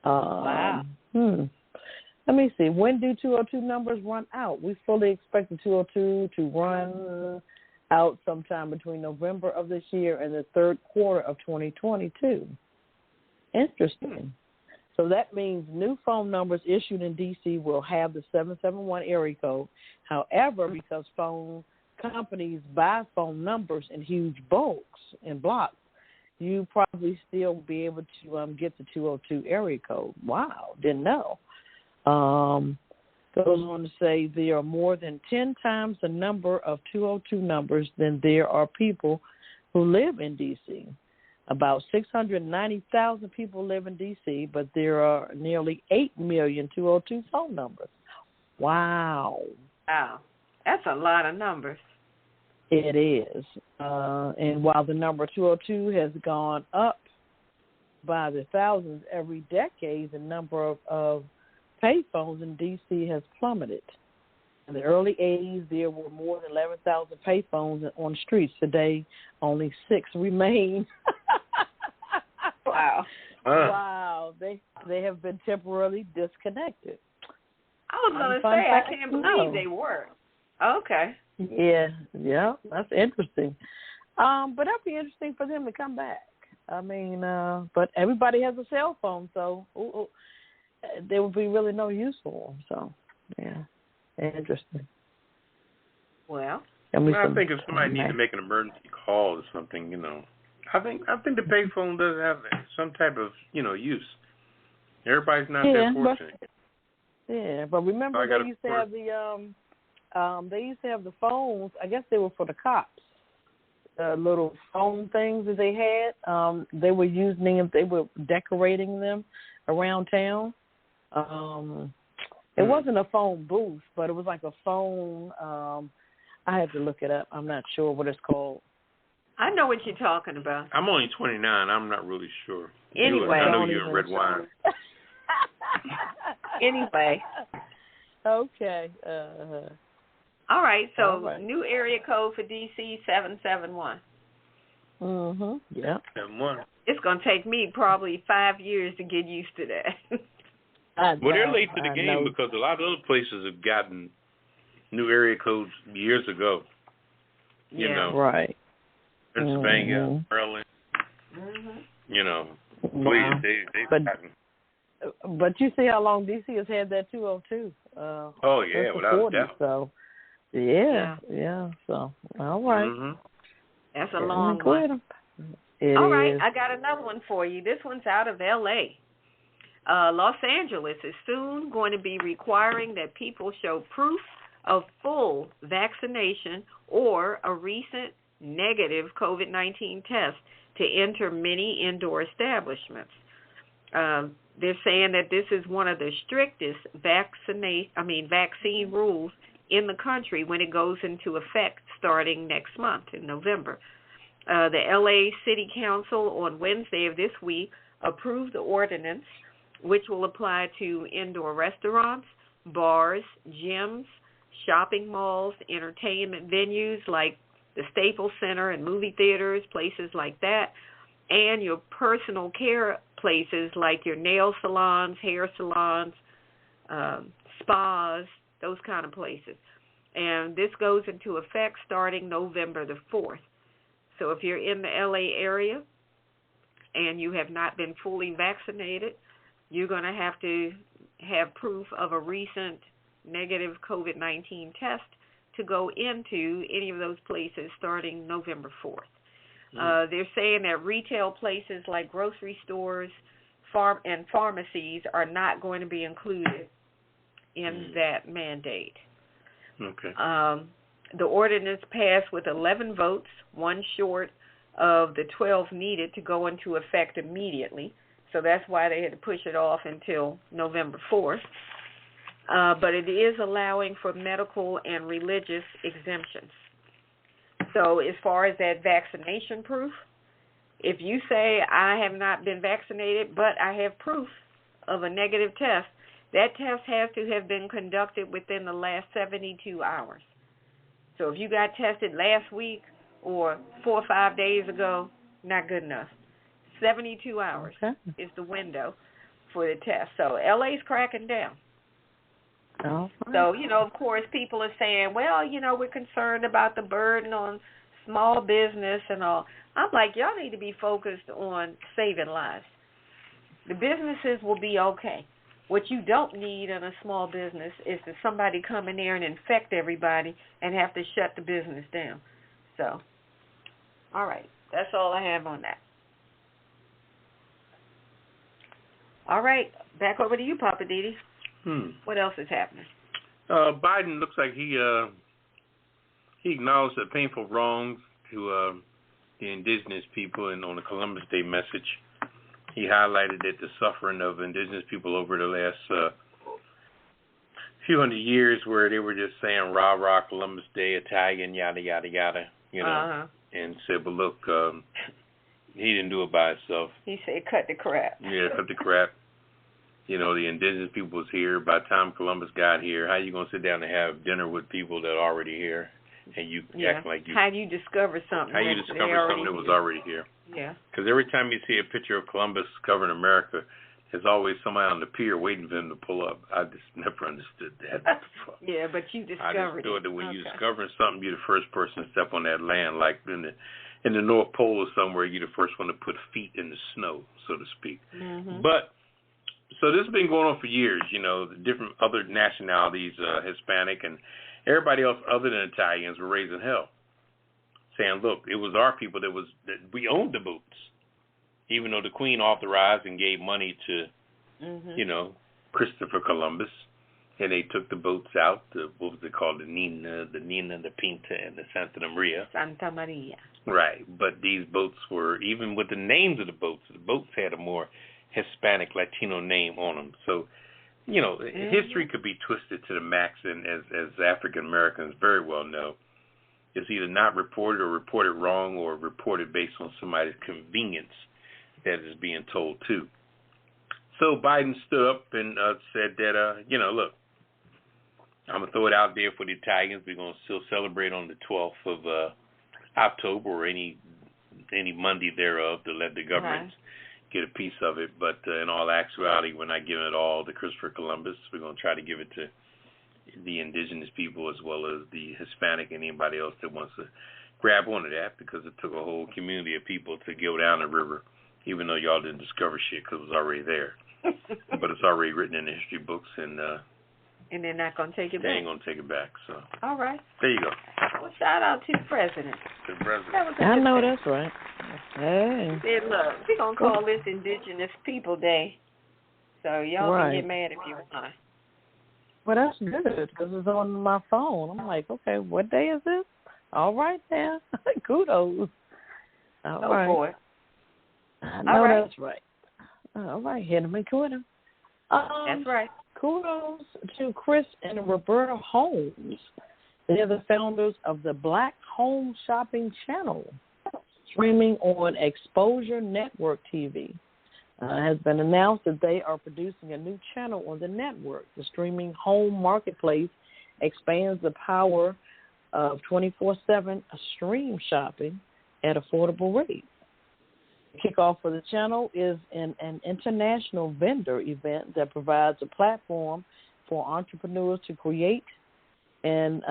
Wow. Let me see. When do 202 numbers run out? We fully expect the 202 to run out sometime between November of this year and the third quarter of 2022. Interesting. So that means new phone numbers issued in D.C. will have the 771 area code. However, because phone companies buy phone numbers in huge bulks and blocks, you probably still be able to get the 202 area code. Wow, didn't know. Goes on to say there are more than 10 times the number of 202 numbers than there are people who live in D.C. About 690,000 people live in D.C., but there are nearly 8 million 202 phone numbers. Wow. Wow. That's a lot of numbers. It is. And while the number 202 has gone up by the thousands every decade, the number of payphones in D.C. has plummeted. In the early 80s, there were more than 11,000 payphones on the streets. Today, only 6 remain. Wow. Wow. They have been temporarily disconnected. I was going to say, I can't believe they were. Okay. Yeah, that's interesting. But that'd be interesting for them to come back. I mean, but everybody has a cell phone, so there would be really no use for them. So, yeah, interesting. Well, I think if somebody needs to make an emergency call or something, I think the payphone does have some type of, use. Everybody's not that fortunate. But remember they used to have the phones. I guess they were for the cops. Little phone things that they had. They were using them. They were decorating them around town. It wasn't a phone booth, but it was like a phone. I had to look it up. I'm not sure what it's called. I know what you're talking about. I'm only 29. I'm not really sure. Anyway. I know you're in Redwine. Anyway. Okay. All right. So new area code for DC 771. Yeah. 71. It's going to take me probably 5 years to get used to that. Well, they're late to the game because a lot of other places have gotten new area codes years ago. You know. Right. Pennsylvania, Maryland. Please, they've gotten. But you see how long D.C. has had that 202. Oh, yeah, without a doubt. So, yeah. So, all right. Mm-hmm. That's a long one. All right, I got another one for you. This one's out of L.A. Los Angeles is soon going to be requiring that people show proof of full vaccination or a recent negative COVID-19 test to enter many indoor establishments. They're saying that this is one of the strictest vaccine rules in the country when it goes into effect starting next month in November. The L.A. City Council on Wednesday of this week approved the ordinance, which will apply to indoor restaurants, bars, gyms, shopping malls, entertainment venues like the Staples Center and movie theaters, places like that, and your personal care places like your nail salons, hair salons, spas, those kind of places. And this goes into effect starting November the 4th. So if you're in the L.A. area and you have not been fully vaccinated, you're going to have proof of a recent negative COVID-19 test to go into any of those places starting November 4th. They're saying that retail places like grocery stores and pharmacies are not going to be included in that mandate. Okay. The ordinance passed with 11 votes, one short of the 12 needed to go into effect immediately. So that's why they had to push it off until November 4th. But it is allowing for medical and religious exemptions. So as far as that vaccination proof, if you say I have not been vaccinated, but I have proof of a negative test, that test has to have been conducted within the last 72 hours. So if you got tested last week or 4 or 5 days ago, not good enough. 72 hours is the window for the test. So LA's cracking down. Oh, so, of course, people are saying, well, we're concerned about the burden on small business and all. I'm like, y'all need to be focused on saving lives. The businesses will be okay. What you don't need in a small business is to somebody come in there and infect everybody and have to shut the business down. So, all right, that's all I have on that. All right, back over to you, Poppa DD. What else is happening? Biden looks like he acknowledged the painful wrongs to the indigenous people, and on the Columbus Day message, he highlighted that the suffering of indigenous people over the last few hundred years, where they were just saying rah rah Columbus Day, Italian, yada yada yada, and said, but look, he didn't do it by himself. He said, cut the crap. Yeah, cut the crap. The indigenous people was here. By the time Columbus got here, how you going to sit down and have dinner with people that are already here? And you act like you... How do you discover something? How you discover something that was already here? Yeah. Because every time you see a picture of Columbus covering America, there's always somebody on the pier waiting for him to pull up. I just never understood that. Yeah, but you discovered I just thought that when you're discovering something, you're the first person to step on that land, like in the North Pole or somewhere, you're the first one to put feet in the snow, so to speak. But so this has been going on for years, the different other nationalities, Hispanic and everybody else other than Italians were raising hell, saying, look, it was our people that we owned the boats, even though the Queen authorized and gave money to, Christopher Columbus, and they took the boats out, what was it called, the Nina, the Pinta, and the Santa Maria. Santa Maria. Right, but these boats were, even with the names of the boats had a more Hispanic, Latino name on them. So, history could be twisted to the max, and as African Americans very well know, it's either not reported or reported wrong or reported based on somebody's convenience that is being told to. So Biden stood up and said that, look, I'm going to throw it out there for the Italians. We're going to still celebrate on the 12th of October or any Monday thereof to let the government get a piece of it. But in all actuality, we're not giving it all to Christopher Columbus. We're going to try to give it to the indigenous people as well as the Hispanic and anybody else that wants to grab onto that, because it took a whole community of people to go down the river, even though y'all didn't discover shit because it was already there. But it's already written in the history books, and they're not going to take it they back. ain't going to take it back. So All right. there you go. Well, shout out to the president. The president. That was a I good know thing. that's right. Hey. He said, look, we're going to call this Indigenous People Day. So y'all Right. can get mad if you want. Well, that's good because it's on my phone. I'm like, okay, what day is this? All right, now. Kudos. All right. Boy. I know All right. that's right. All right, hit him and quit him. That's right. Kudos to Chris and Roberta Holmes. They're the founders of the Black Home Shopping Channel, streaming on Exposure Network TV. Has been announced that they are producing a new channel on the network. The streaming home marketplace expands the power of 24/7 stream shopping at affordable rates. The kickoff for the channel is an international vendor event that provides a platform for entrepreneurs to create and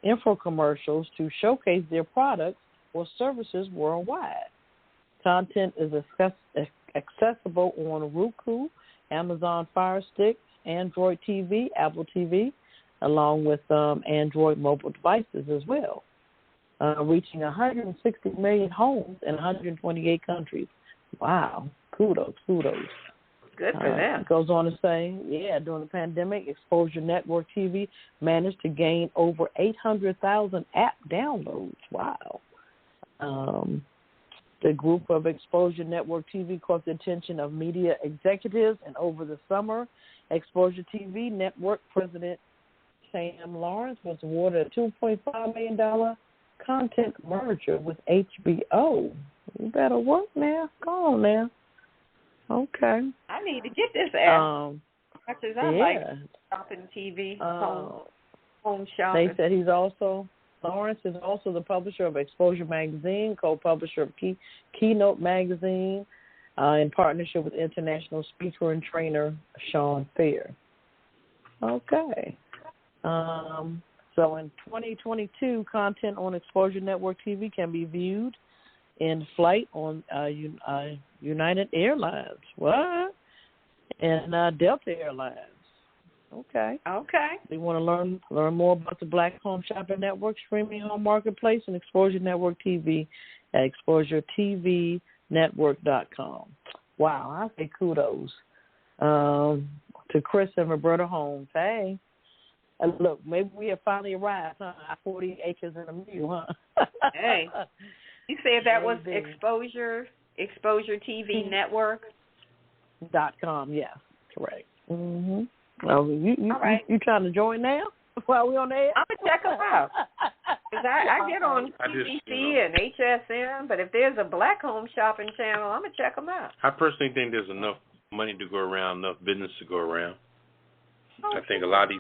infomercials to showcase their products or services worldwide. Content is accessible on Roku, Amazon Fire Stick, Android TV, Apple TV, along with Android mobile devices as well, reaching 160 million homes in 128 countries. Wow. Kudos. Good for them. It goes on to say, during the pandemic, Exposure Network TV managed to gain over 800,000 app downloads. Wow. The group of Exposure Network TV caught the attention of media executives, and over the summer, Exposure TV Network President Sam Lawrence was awarded a $2.5 million content merger with HBO. You better work now. Go on now. Okay. I need to get this app. Much as I like shopping TV, home shopping. They said Lawrence is also the publisher of Exposure Magazine, co-publisher of Keynote Magazine, in partnership with international speaker and trainer Sean Fair. Okay. So in 2022, content on Exposure Network TV can be viewed in flight on United Airlines. What? And Delta Airlines. Okay. You want to learn more about the Black Home Shopping Network streaming home marketplace and Exposure Network TV at exposuretvnetwork.com. Wow, I say kudos to Chris and Roberta Holmes. Hey, look, maybe we have finally arrived, huh? 40 acres and a mule, huh? Hey, you said that was Exposure TV Network? .com, yes, correct. Mm-hmm. Oh, you trying to join now while we on the air? I'm going to check them out. Because I get on PBC and HSN, but if there's a Black Home Shopping channel, I'm going to check them out. I personally think there's enough money to go around, enough business to go around. I think a lot of these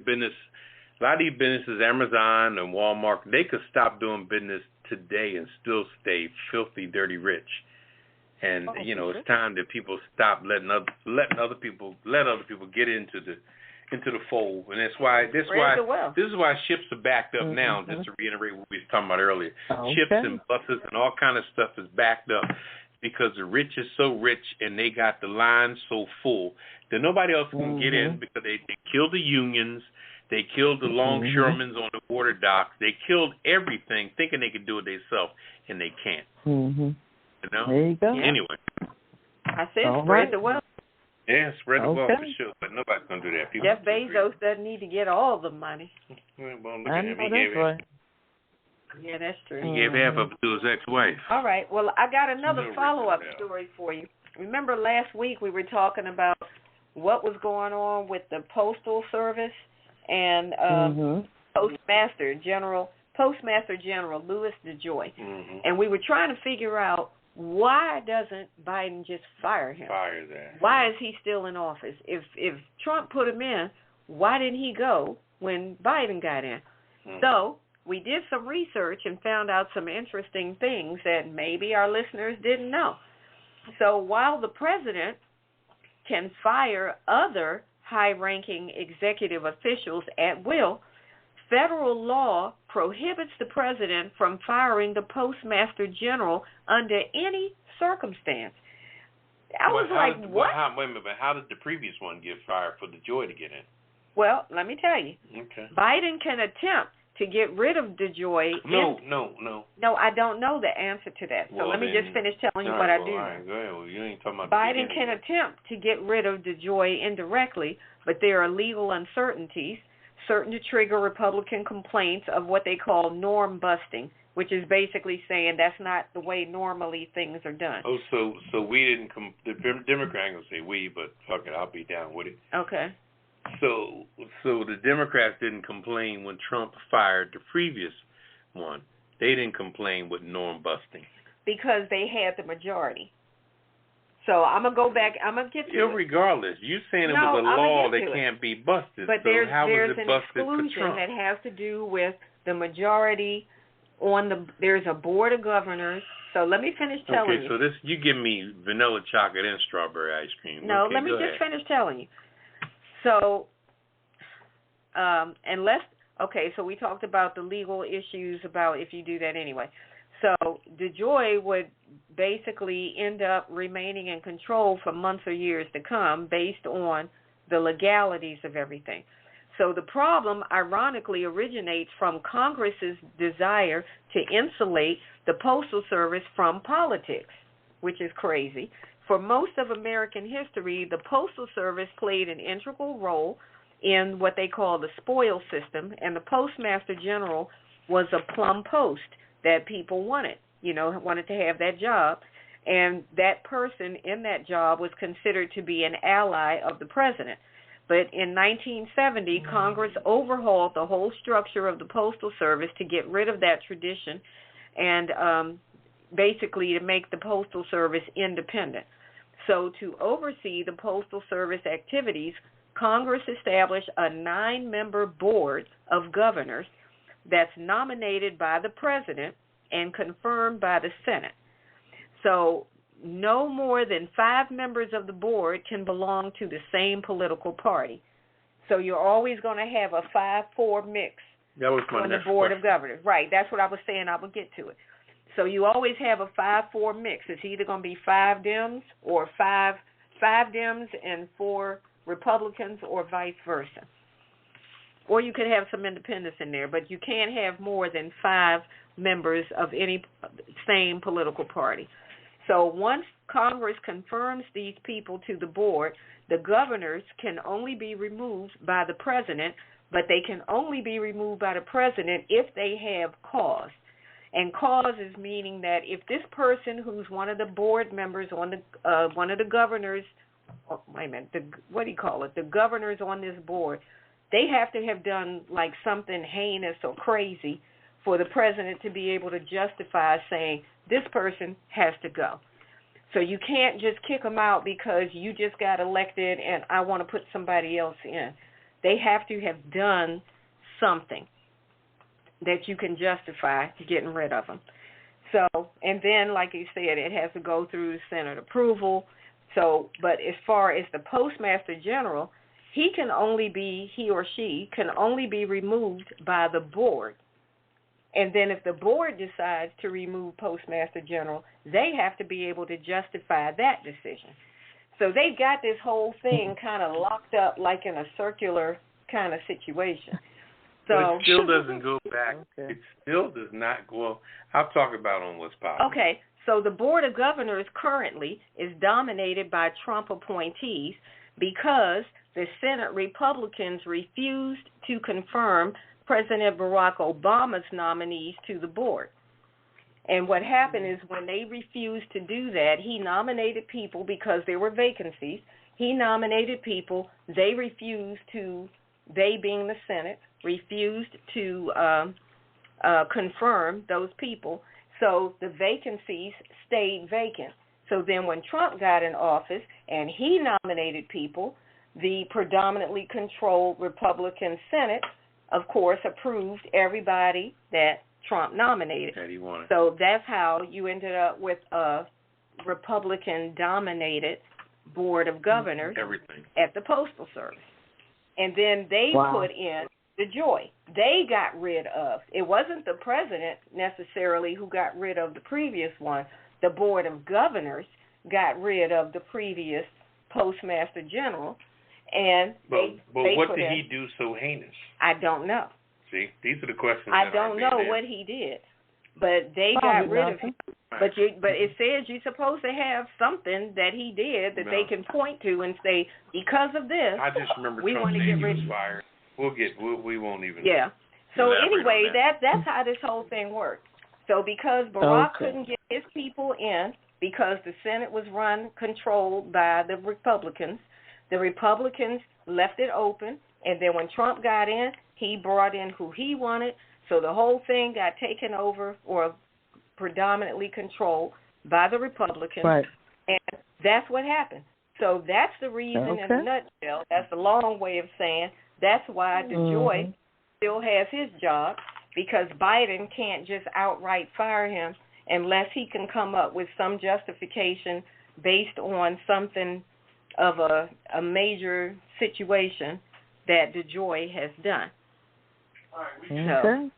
businesses, Amazon and Walmart, they could stop doing business today and still stay filthy, dirty rich. And it's time that people stop letting other people get into the fold. And this is why ships are backed up now. Just to reiterate what we were talking about earlier, ships and buses and all kind of stuff is backed up because the rich is so rich and they got the lines so full that nobody else can get in because they killed the unions, they killed the longshoremen on the water docks, they killed everything thinking they could do it themselves and they can't. There you go. Anyway. I said spread the wealth. Yeah, spread the wealth for sure, but nobody's going to do that. Jeff Bezos doesn't need to get all the money. Well, look at him. Yeah, that's true. He gave half of it to his ex-wife. All right. Well, I got another follow-up story for you. Remember last week we were talking about what was going on with the Postal Service and Postmaster General Louis DeJoy. And we were trying to figure out, why doesn't Biden just fire him? Fire that. Why is he still in office? If Trump put him in, why didn't he go when Biden got in? So we did some research and found out some interesting things that maybe our listeners didn't know. So while the president can fire other high-ranking executive officials at will, federal law prohibits the president from firing the Postmaster General under any circumstance. I was like, what? Wait a minute, but how did the previous one get fired for DeJoy to get in? Well, let me tell you. Okay. Biden can attempt to get rid of DeJoy. No. No, I don't know the answer to that. So let me just finish telling you what I do. All right, go ahead. Well, you ain't talking about Biden can attempt to get rid of DeJoy indirectly, but there are legal uncertainties, certain to trigger Republican complaints of what they call norm busting, which is basically saying that's not the way normally things are done. Oh, so we didn't the Democrat ain't gonna say we, but fuck it, I'll be down with it. Okay. So the Democrats didn't complain when Trump fired the previous one. They didn't complain with norm busting. Because they had the majority. So I'm going to go back. I'm going to get to it. Regardless, you're saying it was a law that can't be busted. But so how was there's it an busted exclusion for Trump? that has to do with the majority on there's a board of governors. So let me finish telling you. Okay, so you give me vanilla chocolate and strawberry ice cream. No, okay, let me just finish telling you. So, so we talked about the legal issues about if you do that anyway. So DeJoy would basically end up remaining in control for months or years to come based on the legalities of everything. So the problem, ironically, originates from Congress's desire to insulate the Postal Service from politics, which is crazy. For most of American history, the Postal Service played an integral role in what they call the spoils system, and the Postmaster General was a plum post that people wanted to have that job, and that person in that job was considered to be an ally of the president. But in 1970, Congress overhauled the whole structure of the Postal Service to get rid of that tradition and basically to make the Postal Service independent. So to oversee the Postal Service activities, Congress established a 9-member board of governors that's nominated by the president and confirmed by the Senate. So no more than 5 members of the board can belong to the same political party. So you're always going to have a 5-4 mix on the board of governors. Right, that's what I was saying. I will get to it. So you always have a 5-4 mix. It's either going to be 5 Dems or 5 Dems and 4 Republicans or vice versa. Or you could have some independents in there, but you can't have more than 5 members of any same political party. So once Congress confirms these people to the board, the governors can only be removed by the president, but they can only be removed by the president if they have cause. And cause is meaning that if this person who's one of the board members on the one of the governors, the governors on this board, they have to have done like something heinous or crazy for the president to be able to justify saying this person has to go. So you can't just kick them out because you just got elected and I want to put somebody else in. They have to have done something that you can justify getting rid of them. So, and then, like you said, it has to go through Senate approval. So, but as far as the Postmaster General, he or she can only be removed by the board. And then if the board decides to remove Postmaster General, they have to be able to justify that decision. So they got this whole thing kind of locked up like in a circular kind of situation. So but it still doesn't go back. Okay. It still does not go. I'll talk about on what's possible. Okay. So the Board of Governors currently is dominated by Trump appointees because the Senate Republicans refused to confirm President Barack Obama's nominees to the board. And what happened is when they refused to do that, he nominated people because there were vacancies. He nominated people. They refused to, they being the Senate, refused to confirm those people. So the vacancies stayed vacant. So then when Trump got in office and he nominated people, the predominantly controlled Republican Senate, of course, approved everybody that Trump nominated. That he wanted. So that's how you ended up with a Republican-dominated Board of Governors at the Postal Service. And then they put in DeJoy. They got rid of. It wasn't the president necessarily who got rid of the previous one. The Board of Governors got rid of the previous Postmaster General, and but they what put did in, he do so heinous? I don't know. See, these are the questions. I that don't aren't know being what answered. he did, but they got rid of him. But it says you're supposed to have something that he did that they can point to and say, because of this, I just remember we Trump want to saying get rid he was fired. We won't even. Yeah. So anyway, that. that's how this whole thing worked. So because Barack couldn't get his people in, because the Senate was controlled by the Republicans left it open, and then when Trump got in, he brought in who he wanted. So the whole thing got taken over or predominantly controlled by the Republicans, right. And that's what happened. So that's the reason in a nutshell. That's a long way of saying that's why DeJoy still has his job, because Biden can't just outright fire him unless he can come up with some justification based on something of a major situation that DeJoy has done. Okay.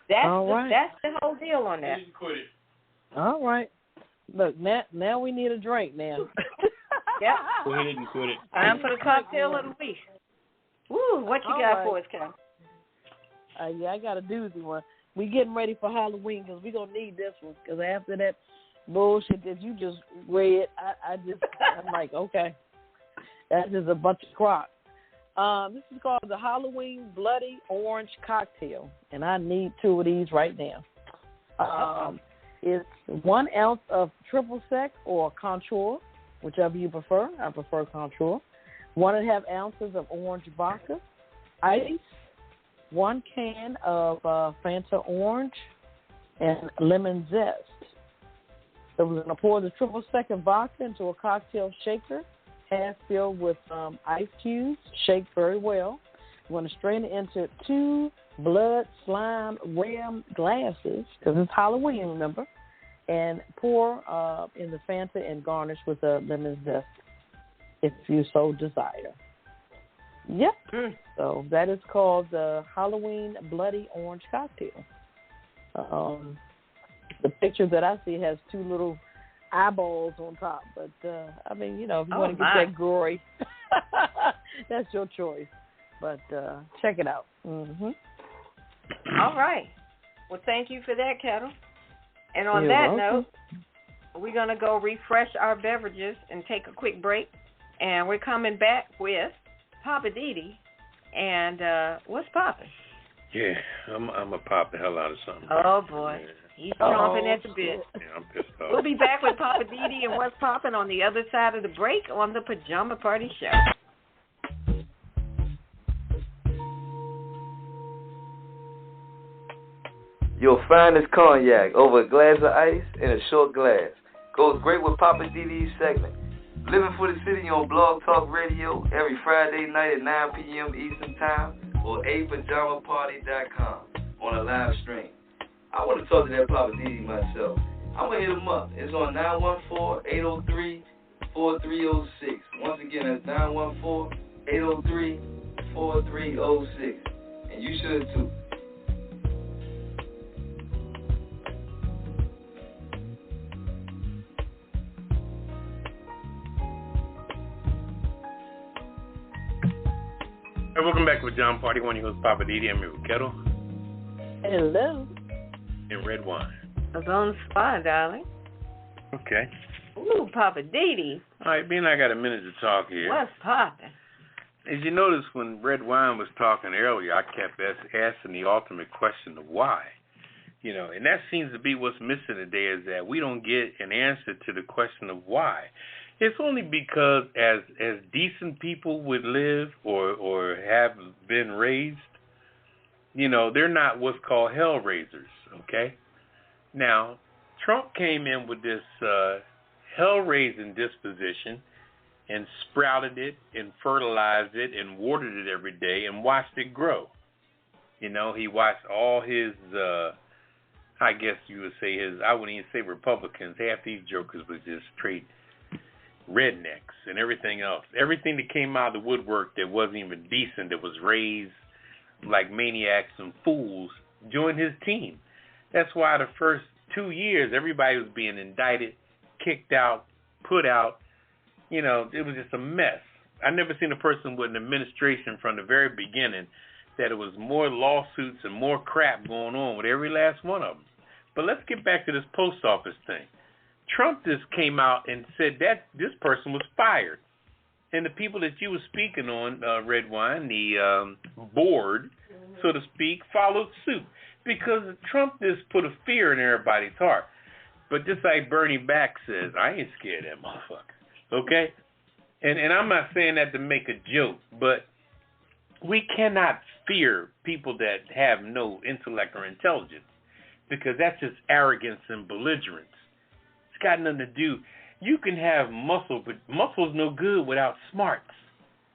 So that's the whole deal on that. All right. Look, now we need a drink now. Yep. Go ahead and quit it. Time for the cocktail of the week. Woo, what you got for us, Cal? Yeah, I got a doozy one. We getting ready for Halloween because we're going to need this one, because after that bullshit that you just read, I'm like, okay. That's just a bunch of crock. This is called the Halloween Bloody Orange Cocktail, and I need 2 of these right now. It's 1 ounce of triple sec or Contour, whichever you prefer. I prefer Contour. 1.5 ounces of orange vodka, ice, 1 can of Fanta orange, and lemon zest. So we're going to pour the triple sec and vodka into a cocktail shaker, half filled with ice cubes. Shake very well. We're going to strain it into 2 blood slime rim glasses, because it's Halloween, remember, and pour in the Fanta and garnish with a lemon zest if you so desire. Yep. So that is called the Halloween Bloody Orange Cocktail. The picture that I see has 2 little eyeballs on top, but I mean, you know, if you want to get that gory, that's your choice. But check it out. All right. Well, thank you for that, Ketel. And on You're that welcome. note, we're going to go refresh our beverages and take a quick break. And we're coming back with Poppa DD. And what's poppin'? Yeah, I'm going to pop the hell out of something. Oh, boy. Yeah. He's chomping at the bit. Yeah, I'm pissed off. We'll be back with Poppa DD and what's poppin' on the other side of the break on the Pajama Party Show. Your finest cognac over a glass of ice in a short glass. Goes great with Poppa DD's segment. Living for the City on Blog Talk Radio every Friday night at 9 p.m. Eastern Time or apajamaparty.com on a live stream. I want to talk to that Poppa DD myself. I'm going to hit him up. It's on 914-803-4306. Once again, that's 914-803-4306. And you should too. Hey, welcome back to Pajama Party. One of your hosts, Poppa DD. I'm here with Ketel. Hello. And Redwine. I was on the spot, darling. Okay. Ooh, Poppa DD. All right, being I got a minute to talk here. What's poppin'? As you notice, when Redwine was talking earlier, I kept asking the ultimate question of why. You know, and that seems to be what's missing today, is that we don't get an answer to the question of why. It's only because as decent people would live or have been raised, you know, they're not what's called hell raisers, okay? Now, Trump came in with this hell-raising disposition and sprouted it and fertilized it and watered it every day and watched it grow. You know, he watched all his, I guess you would say his, I wouldn't even say Republicans, half these jokers was just straight rednecks and everything else. Everything that came out of the woodwork that wasn't even decent, that was raised like maniacs and fools, joined his team. That's why the first 2 years, everybody was being indicted, kicked out, put out, you know, it was just a mess. I never seen a person with an administration from the very beginning that it was more lawsuits and more crap going on with every last one of them. But let's get back to this post office thing. Trump just came out and said that this person was fired. And the people that you were speaking on, Redwine, the board, so to speak, followed suit. Because Trump just put a fear in everybody's heart. But just like Bernie Mac says, I ain't scared of that motherfucker. Okay? And I'm not saying that to make a joke, but we cannot fear people that have no intellect or intelligence, because that's just arrogance and belligerence. It's got nothing to do. You can have muscle, but muscle's no good without smarts.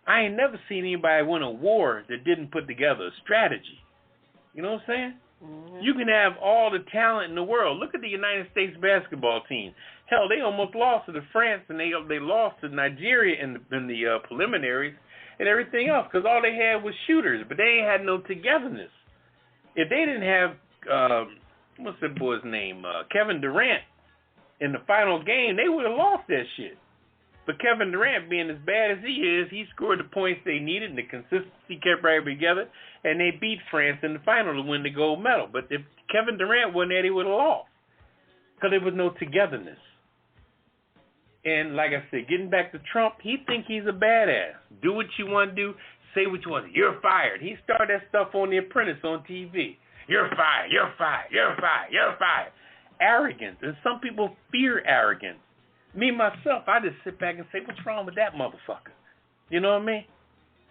I ain't never seen anybody win a war that didn't put together a strategy. You know what I'm saying? Mm-hmm. You can have all the talent in the world. Look at the United States basketball team. Hell, they almost lost to the France, and they lost to Nigeria in the preliminaries and everything else, because all they had was shooters, but they ain't had no togetherness. If they didn't have, what's that boy's name, Kevin Durant, in the final game, they would have lost that shit. But Kevin Durant, being as bad as he is, he scored the points they needed, and the consistency kept right together, and they beat France in the final to win the gold medal. But if Kevin Durant wasn't there, they would have lost, because there was no togetherness. And like I said, getting back to Trump, he think he's a badass. Do what you want to do, say what you want to do. You're fired. He started that stuff on The Apprentice on TV. You're fired, you're fired, you're fired, you're fired. Arrogance. And some people fear arrogance. Me, myself, I just sit back and say, what's wrong with that motherfucker? You know what I mean?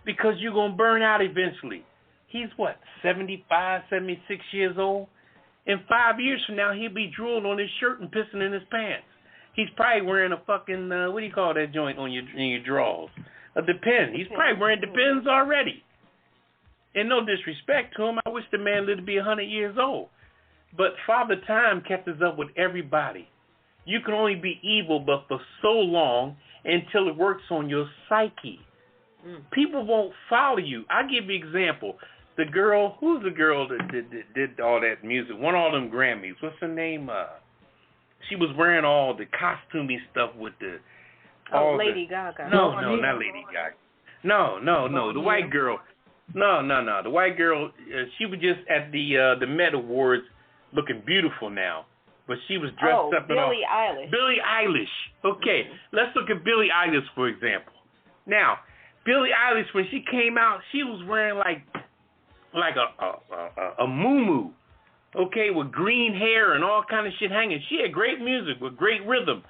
Because you're going to burn out eventually. He's, 75, 76 years old? In 5 years from now, he'll be drooling on his shirt and pissing in his pants. He's probably wearing a fucking, what do you call that joint in your drawers? A Depend. He's probably wearing Depends already. And no disrespect to him, I wish the man lived to be 100 years old. But Father Time catches up with everybody. You can only be evil but for so long until it works on your psyche. People won't follow you. I'll give you an example. The girl, who's the girl that did all that music, won all them Grammys? What's her name? She was wearing all the costumey stuff with the... Lady Gaga. No, not Lady Gaga. No. The white girl. No. The white girl, she was just at the Met Awards looking beautiful now. But she was dressed up in all... Billie Eilish. Billie Eilish. Okay, Let's look at Billie Eilish, for example. Now, Billie Eilish, when she came out, she was wearing like a muumuu, okay, with green hair and all kind of shit hanging. She had great music with great rhythm,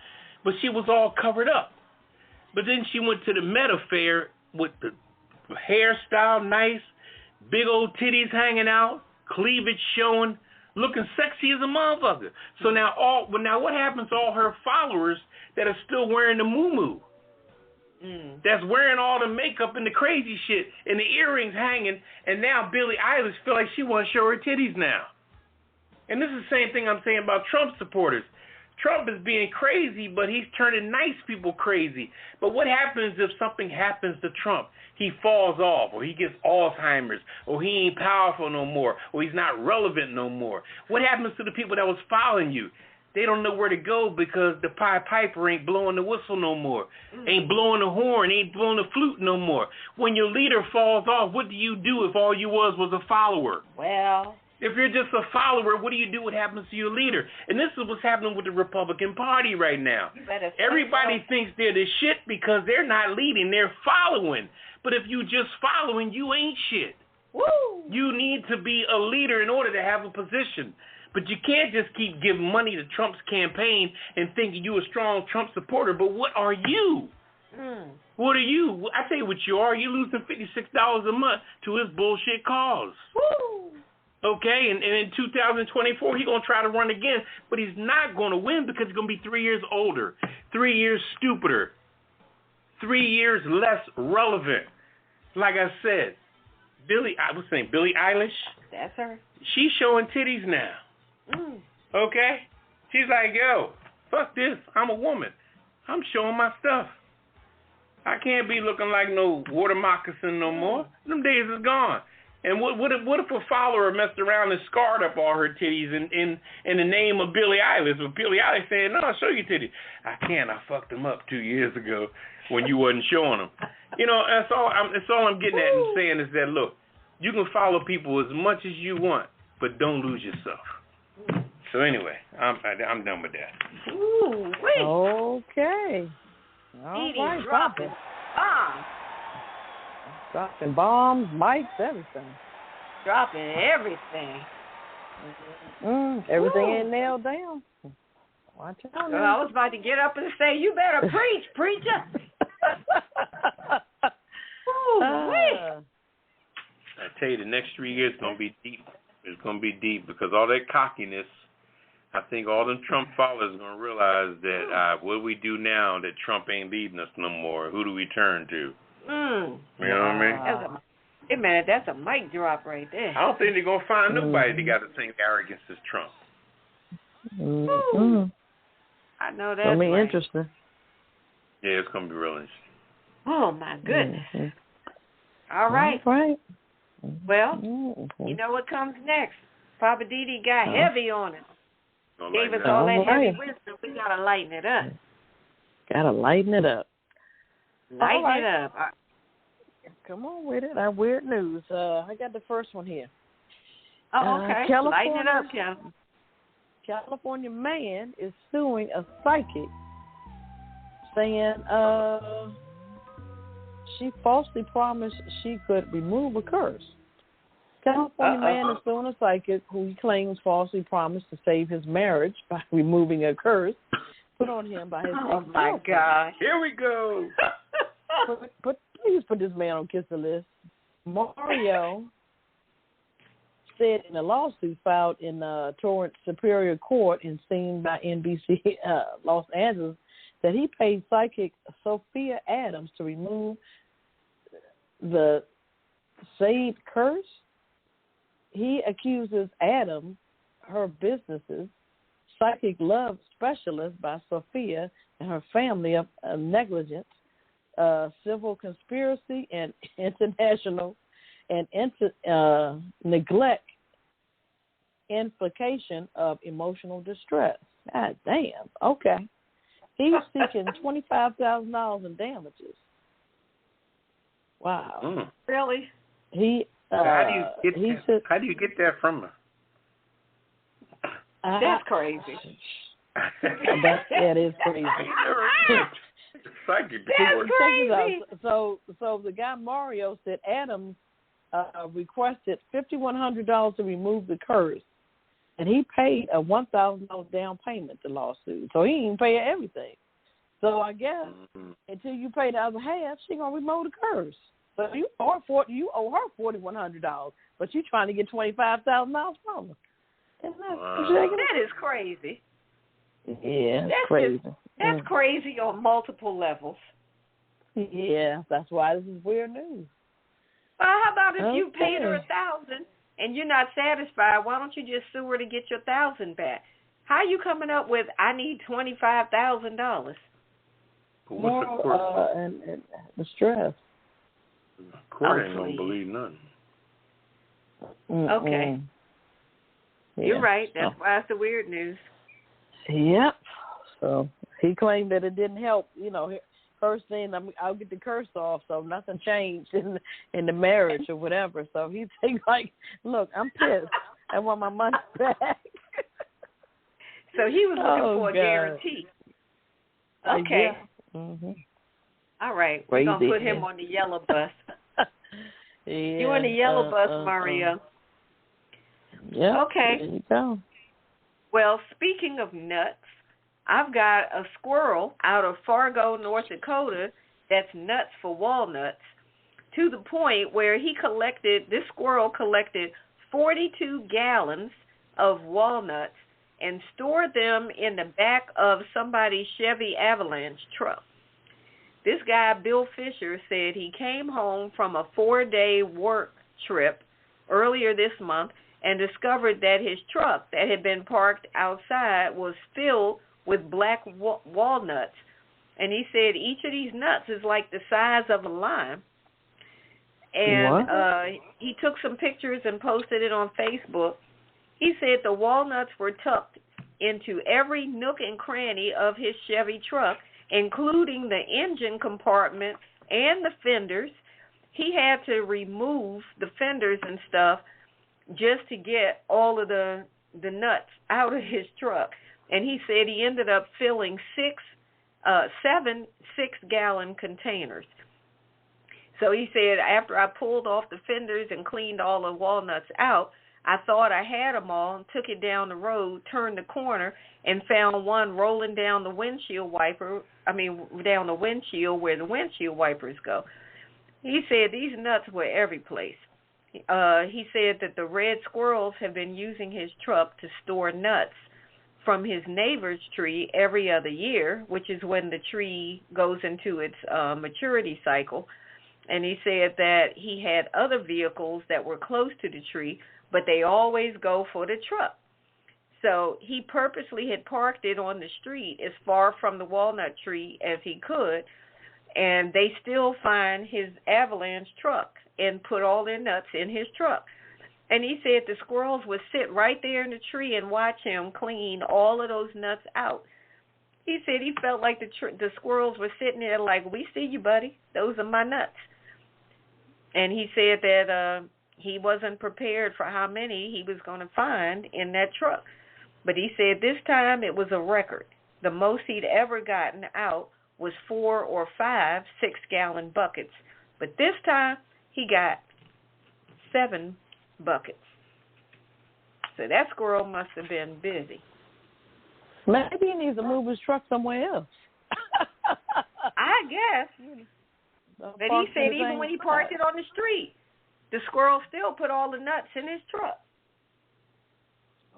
but she was all covered up. But then she went to the Met Affair with the hairstyle nice, big old titties hanging out, cleavage showing, looking sexy as a motherfucker. So now what happens to all her followers that are still wearing the muumuu? That's wearing all the makeup and the crazy shit and the earrings hanging, and now Billie Eilish feel like she wants to show her titties now. And this is the same thing I'm saying about Trump supporters. Trump is being crazy, but he's turning nice people crazy. But what happens if something happens to Trump? He falls off, or he gets Alzheimer's, or he ain't powerful no more, or he's not relevant no more. What happens to the people that was following you? They don't know where to go because the Pied Piper ain't blowing the whistle no more, ain't blowing the horn, ain't blowing the flute no more. When your leader falls off, what do you do if all you was a follower? Well, if you're just a follower, what do you do? What happens to your leader? And this is what's happening with the Republican Party right now. Everybody thinks they're the shit because they're not leading, they're following. But if you just following, you ain't shit. Woo! You need to be a leader in order to have a position. But you can't just keep giving money to Trump's campaign and thinking you're a strong Trump supporter. But what are you? What are you? I tell you what you are. You're losing $56 a month to his bullshit cause. Woo! Okay, and in 2024, he's going to try to run again, but he's not going to win because he's going to be 3 years older, 3 years stupider, 3 years less relevant. Like I said, Billie Eilish? That's her. She's showing titties now. Okay? She's like, yo, fuck this. I'm a woman. I'm showing my stuff. I can't be looking like no water moccasin no more. Them days is gone. And what if a follower messed around and scarred up all her titties in the name of Billie Eilish? But Billie Eilish saying, "No, I'll show you titties." I can't. I fucked them up 2 years ago when you wasn't showing them. You know, that's all I'm getting at and saying is that, look, you can follow people as much as you want, but don't lose yourself. So anyway, I'm done with that. Ooh, wait. Okay. All Edie right, dropping bombs. Dropping bombs, mics, everything. Dropping everything. Everything ain't nailed down. Watch out. Well, I was about to get up and say, you better preach, preacher. Ooh, wait. I tell you, the next 3 years is going to be deep. It's going to be deep because all that cockiness, I think all them Trump followers are going to realize that what we do now that Trump ain't leading us no more, who do we turn to? You know what I mean? Hey, man, that's a mic drop right there. I don't think they're going to find nobody that got the same arrogance as Trump. I know that's It'll be right. interesting. Yeah, it's going to be real interesting. Oh, my goodness. All right. Well, you know what comes next. Poppa DD got heavy on it. Gave us all that heavy wisdom. We got to lighten it up. Got to lighten it up. Lighten it up. Come on with it. Our weird news. I got the first one here. Oh, okay. Lighten it up, Cal. California man is suing a psychic saying she falsely promised she could remove a curse. California man is suing a psychic who he claims falsely promised to save his marriage by removing a curse put on him by his ex-girlfriend. Oh, my gosh. Here we go. Please put this man on Kiss the List. Mario said in a lawsuit filed in Torrance Superior Court and seen by NBC Los Angeles that he paid psychic Sophia Adams to remove the saved curse. He accuses Adams, her businesses, psychic love specialist by Sophia and her family of negligence, civil conspiracy, and international and neglect implication of emotional distress. God damn. Okay. He's seeking $25,000 in damages. Wow. Really? He. How do you get that from her? That's crazy. That is crazy. That's crazy. So the guy Mario said Adams requested $5,100 to remove the curse, and he paid a $1,000 down payment to lawsuit. So he didn't pay everything. So I guess until you pay the other half, she gonna remove the curse. So you owe her $4,100, but you trying to get $25,000 from her. That is crazy. Yeah, that's crazy. That's crazy on multiple levels. Yeah, that's why this is weird news. Well, how about if you paid her $1,000 and you're not satisfied? Why don't you just sue her to get your $1,000 back? How are you coming up with I need $25,000? What's the court? And the stress. Court ain't gonna believe nothing. Okay. Yeah. You're right. That's why it's the weird news. Yep. So he claimed that it didn't help. You know, first thing I'll get the curse off, so nothing changed in the marriage or whatever. So he's like, look, I'm pissed. I want my money back. So he was looking for a guarantee. Okay. Yeah. Mm-hmm. All right. We're going to put him on the yellow bus. Yeah. You on the yellow bus, Mario. Yeah. Okay. There you go. Well, speaking of nuts, I've got a squirrel out of Fargo, North Dakota, that's nuts for walnuts, to the point where this squirrel collected 42 gallons of walnuts and stored them in the back of somebody's Chevy Avalanche truck. This guy, Bill Fisher, said he came home from a 4-day work trip earlier this month and discovered that his truck that had been parked outside was filled with black walnuts. And he said each of these nuts is like the size of a lime. And he took some pictures and posted it on Facebook. He said the walnuts were tucked into every nook and cranny of his Chevy truck, including the engine compartment and the fenders. He had to remove the fenders and stuff just to get all of the nuts out of his truck. And he said he ended up filling 7 6-gallon containers. So he said, after I pulled off the fenders and cleaned all the walnuts out, I thought I had them all and took it down the road, turned the corner, and found one rolling down the windshield down the windshield where the windshield wipers go. He said these nuts were every place. He said that the red squirrels have been using his truck to store nuts from his neighbor's tree every other year, which is when the tree goes into its maturity cycle. And he said that he had other vehicles that were close to the tree, but they always go for the truck. So he purposely had parked it on the street as far from the walnut tree as he could, and they still find his avalanche truck and put all their nuts in his truck. And he said the squirrels would sit right there in the tree and watch him clean all of those nuts out. He said he felt like the squirrels were sitting there like, we see you, buddy. Those are my nuts. And he said that he wasn't prepared for how many he was going to find in that truck. But he said this time it was a record. The most he'd ever gotten out was 4 or 5 6-gallon buckets. But this time he got 7 buckets. So that squirrel must have been busy. Maybe he needs to move his truck somewhere else. I guess. But he said even when he parked it on the street, the squirrel still put all the nuts in his truck.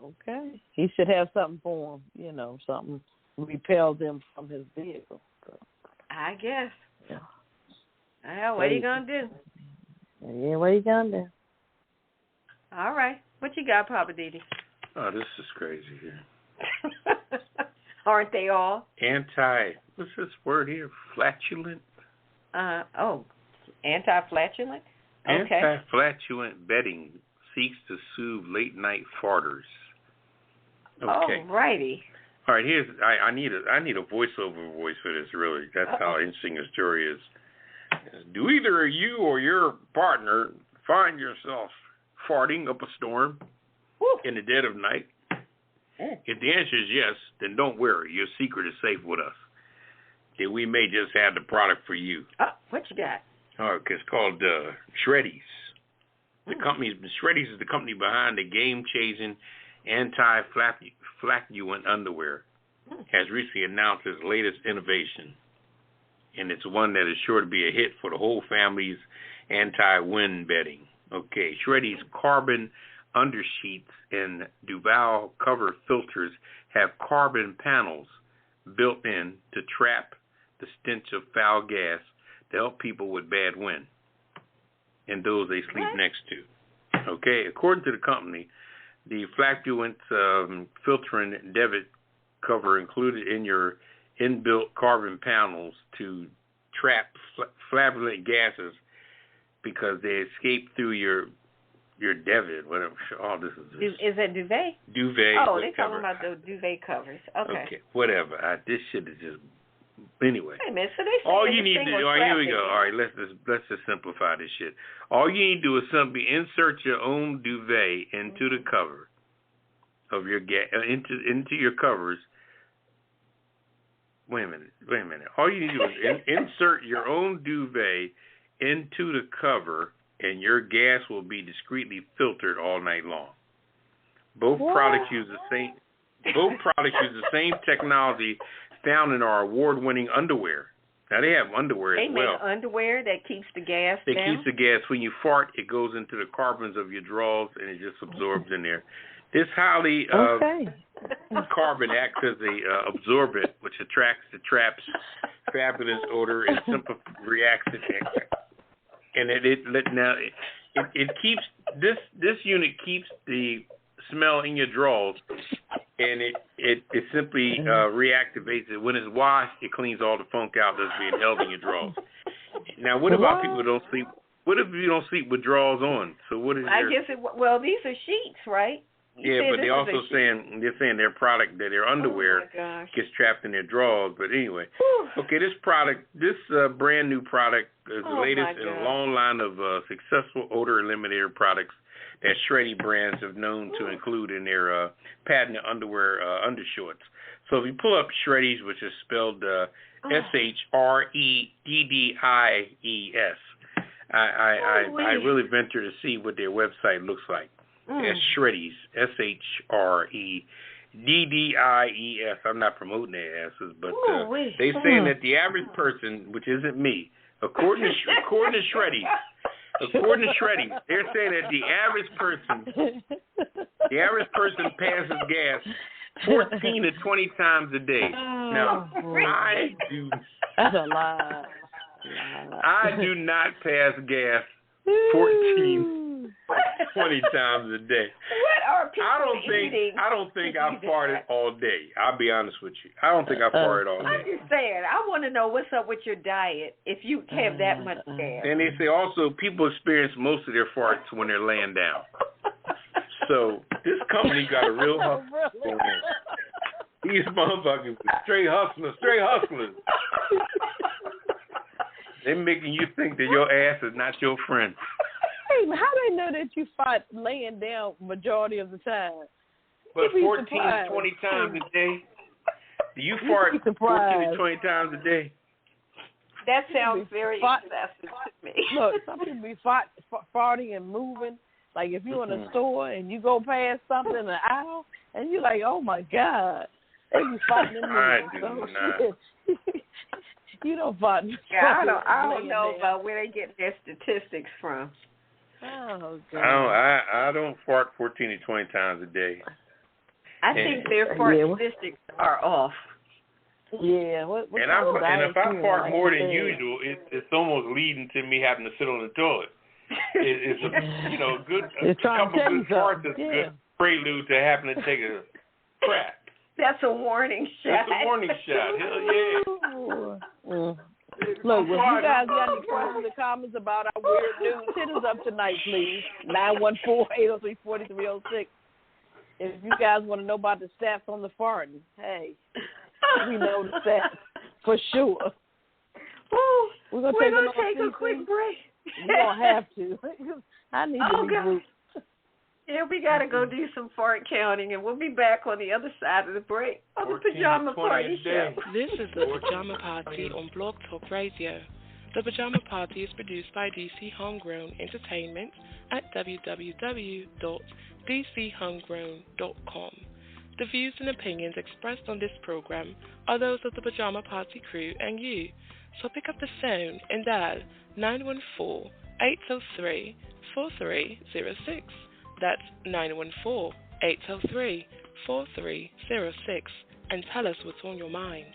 Okay. He should have something for him, something repel them from his vehicle. So. I guess. Yeah. Well, what are you going to do? Yeah, what are you going to do? All right. What you got, Poppa DD? Oh, this is crazy here. Aren't they all? What's this word here? Flatulent? Anti-flatulent? Okay. Anti-flatulent bedding seeks to soothe late-night farters. Okay. Oh, righty. All right, I need a voiceover voice for this, really. That's how interesting the story is. Do either you or your partner find yourself farting up a storm in the dead of night? If the answer is yes, then don't worry. Your secret is safe with us. Okay, we may just have the product for you. What you got? It's called Shreddies. Shreddies is the company behind the game-changing anti-flatulent underwear. Has recently announced its latest innovation, and it's one that is sure to be a hit for the whole family's anti-wind bedding. Okay, Shreddies carbon undersheets and Duval cover filters have carbon panels built in to trap the stench of foul gas to help people with bad wind and those they sleep next to. Okay, according to the company, the flatulent filtering debit cover included in your inbuilt carbon panels to trap flammable gases because they escape through your Devid, whatever. Oh, this is. Is that duvet? Duvet. Oh, they're talking about the duvet covers. Okay, whatever. This shit is just. Anyway. Wait a minute. So they say all you need to do. All right, here we go. All right, let's just simplify this shit. All you need to do is simply insert your own duvet into the cover of your into your covers. Wait a minute. All you need to do is insert your own duvet into the cover, and your gas will be discreetly filtered all night long. Both products use the same technology found in our award-winning underwear. Now they have underwear as well. They make underwear that keeps the gas down? It keeps the gas. When you fart, it goes into the carbons of your drawers, and it just absorbs in there. This highly carbon acts as a absorbent, which attracts the trap's fabulous odor and simple reacts to it. And it keeps this unit keeps the smell in your drawers, and it simply reactivates it. When it's washed, it cleans all the funk out that's being held in your drawers. Now, what about people who don't sleep? What if you don't sleep with drawers on? So what is I guess well, these are sheets, right? But they're also saying their product, that their underwear gets trapped in their drawers. But anyway, okay, this brand new product is the latest in a long line of successful odor eliminator products that Shreddy brands have known to include in their patented underwear undershorts. So if you pull up Shreddies, which is spelled SHREDDIES, I really venture to see what their website looks like. It's Shreddies, SHREDDIES. I'm not promoting their asses, but they saying that the average person, which isn't me, according to Shreddies, they're saying that the average person passes gas 14 to 20 times a day. Now, That's a lot. I do not pass gas 14 20 times a day. What are people eating? I don't think I farted all day. I'll be honest with you. I don't think I farted all day. I'm just saying, I want to know what's up with your diet if you have that much gas. And they say also people experience most of their farts when they're laying down. So this company got a real hustle going on. These motherfuckers are straight hustlers. They're making you think that your ass is not your friend. Hey, how do they know that you fart laying down majority of the time? But 14 to 20 times a day? Do you fart 14 to 20 times a day? That sounds very excessive to me. Look, some people be farting and moving. Like if you're in a store and you go past something in the aisle and you're like, oh my God, they be farting and moving. I do not. You don't fart. Yeah, I don't know about where they get their statistics from. Oh, God. I don't fart 14 to 20 times a day. I think their fart statistics are off. Yeah. And if I fart more than usual, it's almost leading to me having to sit on the toilet. It's a couple good farts is a good prelude to having to take a crap. That's a warning shot. That's a warning shot. Hell yeah. Look, if you guys got any questions or comments about our weird news, hit us up tonight, please. 914-803-4306. If you guys want to know about the stats on the farting, hey, we know the stats for sure. We're going to take a quick break. We're going to have to. I need to regroup. Yeah, we got to go do some fart counting, and we'll be back on the other side of the break on the Pajama Party Show. This is the Pajama Party on Blog Talk Radio. The Pajama Party is produced by DC Homegrown Entertainment at www.dchomegrown.com. The views and opinions expressed on this program are those of the Pajama Party crew and you. So pick up the phone and dial 914-803-4306. That's 914-803-4306 and tell us what's on your mind.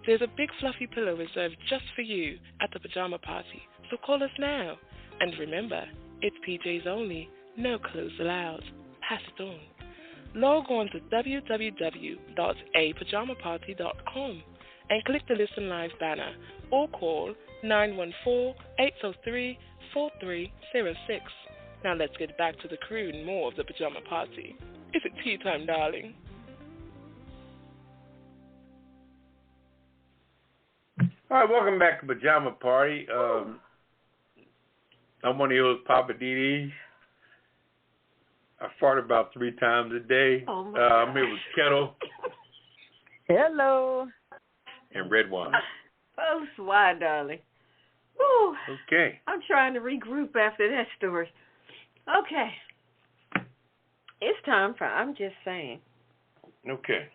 There's a big fluffy pillow reserved just for you at the Pajama Party, so call us now. And remember, it's PJs only, no clothes allowed. Pass it on. Log on to www.apajamaparty.com and click the Listen Live banner or call 914-803-4306. Now let's get back to the crew and more of the Pajama Party. Is it tea time, darling? All right, welcome back to Pajama Party. I'm one of those Poppa DD. I fart about 3 times a day. I'm here with Ketel. Hello. And Redwine. Oh, why, darling? Woo. Okay. I'm trying to regroup after that story. Okay. It's time for I'm Just Saying. Okay.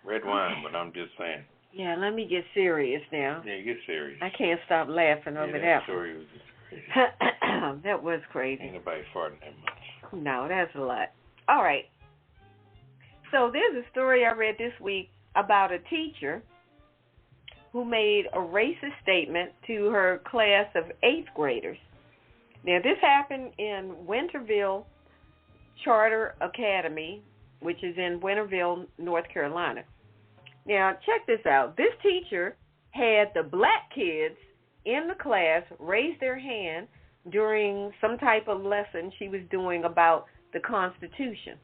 Redwine, but I'm just saying. Yeah, let me get serious now. Yeah, get serious. I can't stop laughing over that. Story was that was crazy. Ain't nobody farting that much. No, that's a lot. All right. So there's a story I read this week about a teacher who made a racist statement to her class of 8th graders. Now, this happened in Winterville Charter Academy, which is in Winterville, North Carolina. Now, check this out. This teacher had the black kids in the class raise their hand during some type of lesson she was doing about the Constitution.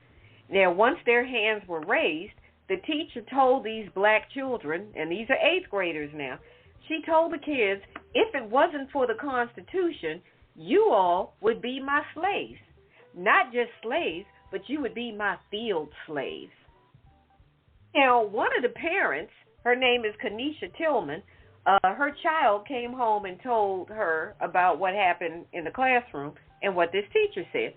Now, once their hands were raised, the teacher told these black children, and these are 8th graders now, she told the kids, if it wasn't for the Constitution, you all would be my slaves. Not just slaves, but you would be my field slaves. Now, one of the parents, her name is Kanisha Tillman, her child came home and told her about what happened in the classroom and what this teacher said.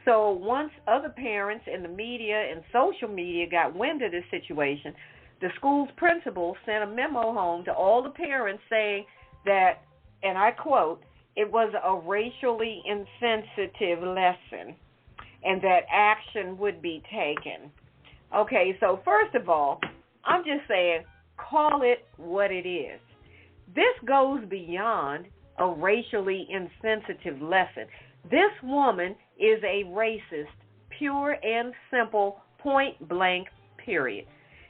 So once other parents in the media and social media got wind of this situation, the school's principal sent a memo home to all the parents saying that, and I quote, it was a racially insensitive lesson and that action would be taken. Okay, so first of all, I'm just saying, call it what it is. This goes beyond a racially insensitive lesson. This woman is a racist, pure and simple, point blank, period.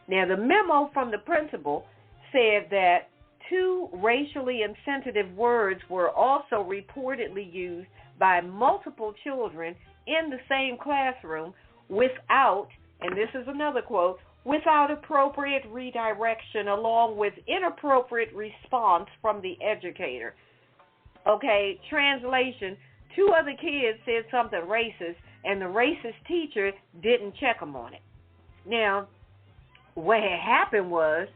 Now, the memo from the principal said that 2 racially insensitive words were also reportedly used by multiple children in the same classroom without, and this is another quote, without appropriate redirection along with inappropriate response from the educator. Okay, translation, 2 other kids said something racist, and the racist teacher didn't check them on it. Now, what had happened was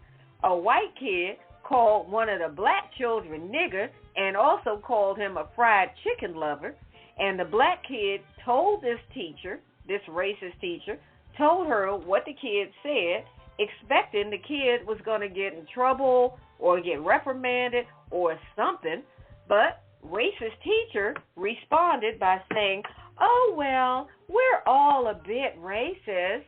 a white kid called one of the black children nigger and also called him a fried chicken lover, and the black kid told this teacher, this racist teacher, told her what the kid said, expecting the kid was going to get in trouble or get reprimanded or something, but racist teacher responded by saying, oh, well, we're all a bit racist.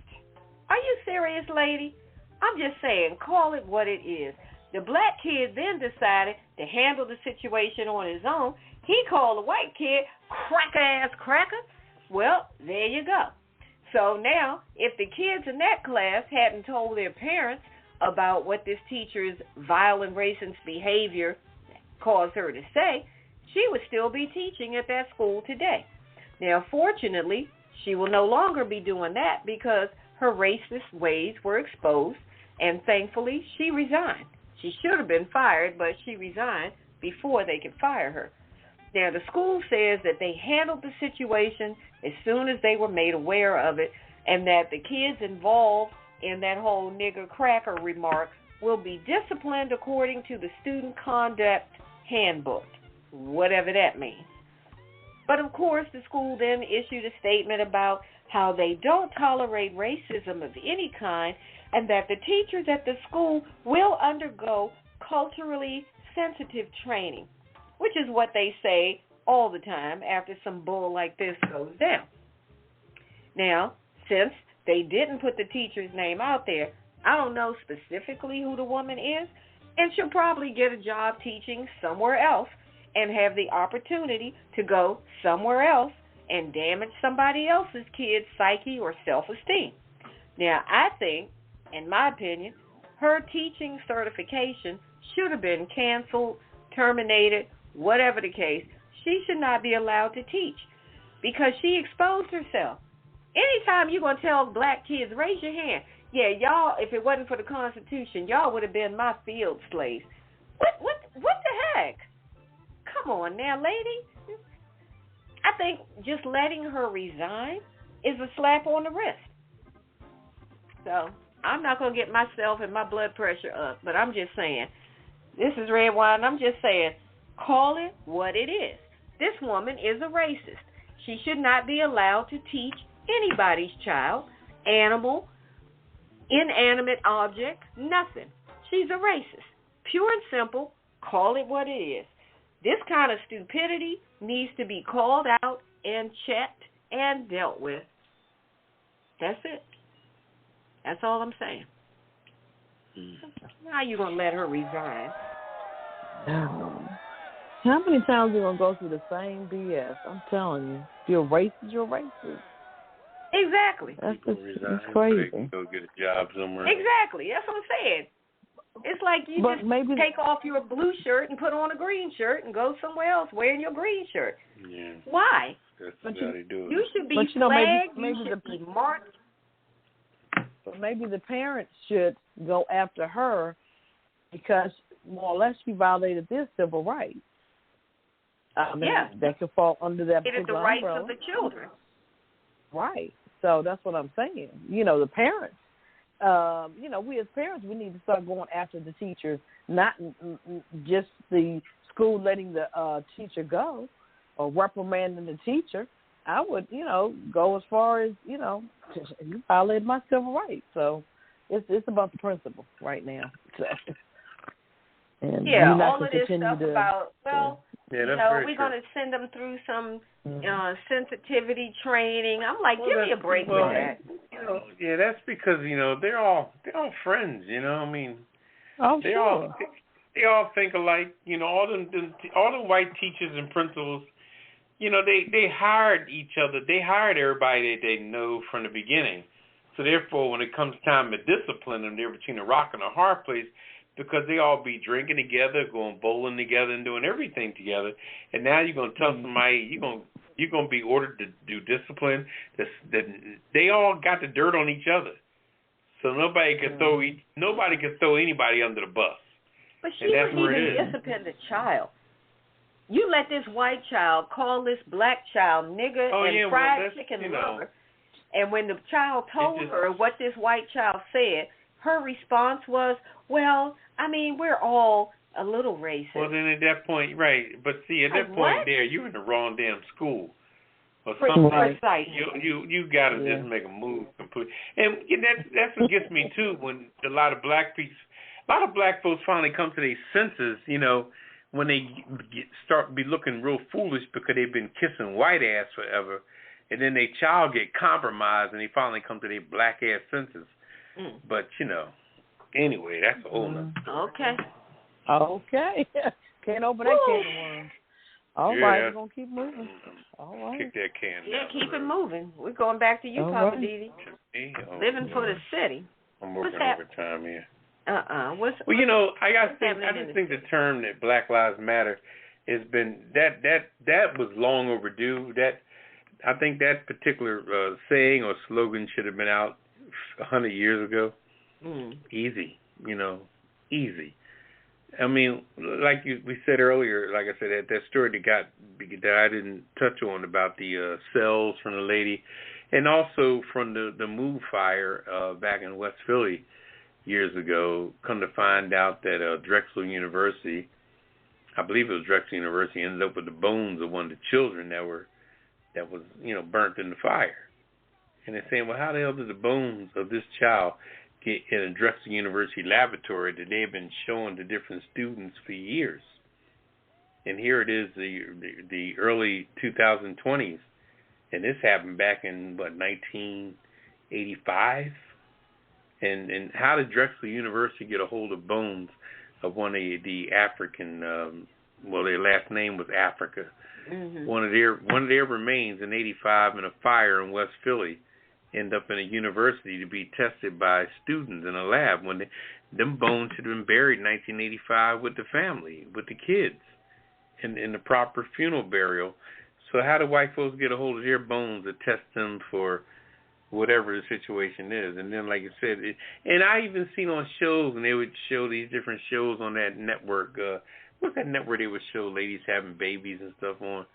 Are you serious, lady? I'm just saying, call it what it is. The black kid then decided to handle the situation on his own. He called the white kid cracker-ass cracker. Well, there you go. So now, if the kids in that class hadn't told their parents about what this teacher's violent racist behavior caused her to say, she would still be teaching at that school today. Now, fortunately, she will no longer be doing that because her racist ways were exposed, and thankfully, she resigned. She should have been fired, but she resigned before they could fire her. Now, the school says that they handled the situation as soon as they were made aware of it, and that the kids involved in that whole nigger cracker remark will be disciplined according to the student conduct handbook, whatever that means. But, of course, the school then issued a statement about how they don't tolerate racism of any kind and that the teachers at the school will undergo culturally sensitive training, which is what they say all the time after some bull like this goes down. Now, since they didn't put the teacher's name out there, I don't know specifically who the woman is, and she'll probably get a job teaching somewhere else and have the opportunity to go somewhere else and damage somebody else's kid's psyche or self-esteem. Now, I think, in my opinion, her teaching certification should have been canceled, terminated, whatever the case. She should not be allowed to teach because she exposed herself. Anytime you're going to tell black kids, raise your hand. Yeah, y'all, if it wasn't for the Constitution, y'all would have been my field slaves. What the heck? Come on now, lady. I think just letting her resign is a slap on the wrist. So I'm not going to get myself and my blood pressure up, but I'm just saying, this is Redwine. I'm just saying, call it what it is. This woman is a racist. She should not be allowed to teach anybody's child, animal, inanimate object, nothing. She's a racist. Pure and simple, call it what it is. This kind of stupidity needs to be called out and checked and dealt with. That's it. That's all I'm saying. How you going to let her resign? How many times are you going to go through the same BS? I'm telling you. If you're racist, you're racist. Exactly. That's crazy. Go get a job somewhere. Exactly. That's what I'm saying. It's like you just take off your blue shirt and put on a green shirt and go somewhere else wearing your green shirt. Yeah. Why? That's how they do it. You should be but, you know, flagged. maybe you should be marked. But maybe the parents should go after her because more or less she violated their civil rights. I mean, that could fall under that It is the particular rights umbrella. of the children. Right. So that's what I'm saying. You know, the parents. You know, we as parents, we need to start going after the teachers, not just the school letting the teacher go or reprimanding the teacher. I would, you know, go as far as, you know, you violated my civil rights. So it's about the principle right now. So, and all of this stuff about, you know, we're going to send them through some sensitivity training. I'm like, give me a break with that. You know, that's because, you know, they're all friends, you know. I mean, they all think alike. You know, all the white teachers and principals, you know, they hired each other. They hired everybody that they know from the beginning. So therefore, when it comes time to discipline them, they're between a rock and a hard place because they all be drinking together, going bowling together, and doing everything together. And now you're gonna tell somebody you're gonna be ordered to do discipline. That they all got the dirt on each other, so nobody can throw anybody under the bus. But she didn't even discipline the child. You let this white child call this black child nigger and fried chicken lover. And when the child told her what this white child said, her response was, well, I mean, we're all a little racist. Well, then at that point, right. But see, at that point there, you're in the wrong damn school or something. You got to just make a move completely. And that's what gets me, too, when a lot of black folks finally come to their senses, you know, when they start be looking real foolish because they've been kissing white ass forever, and then their child get compromised and they finally come to their black ass senses. But, you know, anyway, that's a whole nother story. Okay. Can't open that can of worms. All right, we're going to keep moving. All right. Kick that can down. Yeah, keep it moving. We're going back to you, Poppa DD. Living for the city. I'm working overtime here. Well, you know, I just think the term that Black Lives Matter has been that was long overdue. I think that particular saying or slogan should have been out 100 years ago. Easy, you know, easy. I mean, like we said earlier, like I said, that story that I didn't touch on about the cells from the lady, and also from the Move fire back in West Philly years ago. Come to find out that Drexel University, I believe it was Drexel University, ended up with the bones of one of the children that was you know burnt in the fire. And they're saying, well, how the hell did the bones of this child get in a Drexel University laboratory that they've been showing to different students for years? And here it is, the early 2020s, and this happened back in 1985. And how did Drexel University get a hold of bones of one of the African? Their last name was Africa. One of their remains in '85 in a fire in West Philly end up in a university to be tested by students in a lab when them bones should have been buried in 1985 with the family, with the kids, in the proper funeral burial. So how do white folks get a hold of their bones to test them for whatever the situation is? And then, like you said, and I even seen on shows, and they would show these different shows on that network. What's that network they would show ladies having babies and stuff on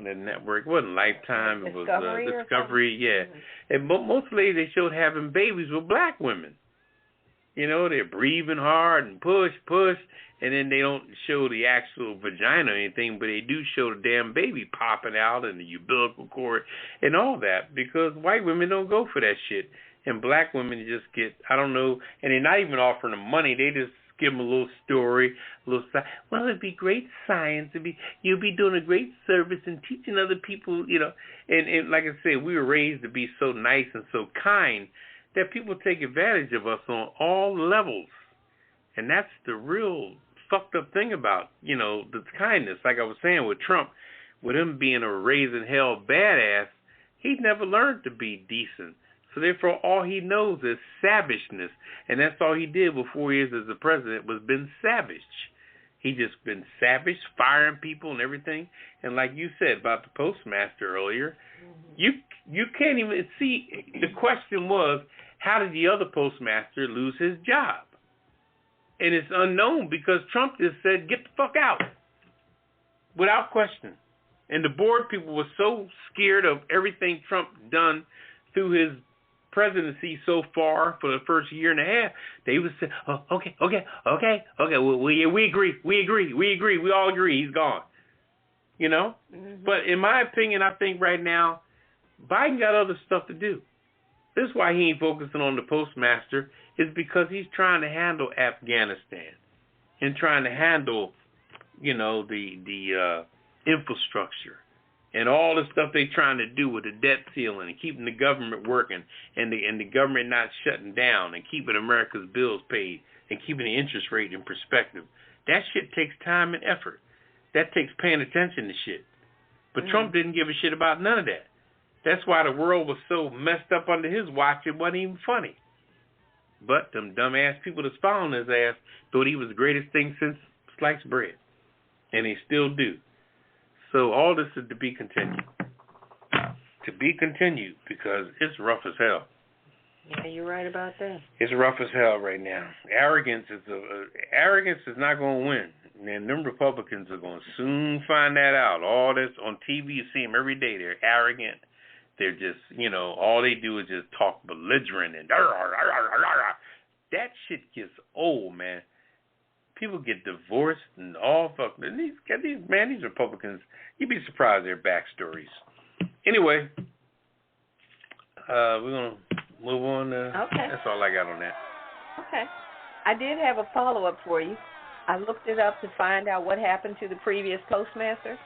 that network? It wasn't Lifetime. It was Discovery. Yeah. And most ladies they showed having babies with black women. You know, they're breathing hard and push, and then they don't show the actual vagina or anything, but they do show the damn baby popping out and the umbilical cord and all that, because white women don't go for that shit. And black women just get, I don't know, and they're not even offering them money. They just give them a little story, well, it'd be great science. You'll be doing a great service and teaching other people, you know. And like I said, we were raised to be so nice and so kind that people take advantage of us on all levels. And that's the real fucked up thing about, you know, the kindness. Like I was saying with Trump, with him being a raising hell badass, he never learned to be decent. So therefore, all he knows is savageness, and that's all he did for 4 years as the president was been savage. He just been savage, firing people and everything. And like you said about the postmaster earlier, you can't even see. The question was, how did the other postmaster lose his job? And it's unknown because Trump just said, get the fuck out, without question. And the board people were so scared of everything Trump done through his presidency so far for the first year and a half, they would say, oh, okay, well, we agree, we all agree, he's gone. You know? Mm-hmm. But in my opinion, I think right now, Biden got other stuff to do. This is why he ain't focusing on the postmaster, is because he's trying to handle Afghanistan and trying to handle, you know, the infrastructure and all the stuff they're trying to do with the debt ceiling and keeping the government working and the government not shutting down and keeping America's bills paid and keeping the interest rate in perspective. That shit takes time and effort. That takes paying attention to shit. But Trump didn't give a shit about none of that. That's why the world was so messed up under his watch, it wasn't even funny. But them dumbass people that's following his ass thought he was the greatest thing since sliced bread. And they still do. So all this is to be continued. To be continued, because it's rough as hell. Yeah, you're right about that. It's rough as hell right now. Arrogance is not going to win. And them Republicans are going to soon find that out. All this on TV, you see them every day. They're arrogant. They're just, you know, all they do is just talk belligerent and that shit gets old, man. People get divorced and all fucking these Republicans, you'd be surprised their backstories. Anyway, we're gonna move on. Okay. That's all I got on that. Okay. I did have a follow-up for you. I looked it up to find out what happened to the previous postmaster.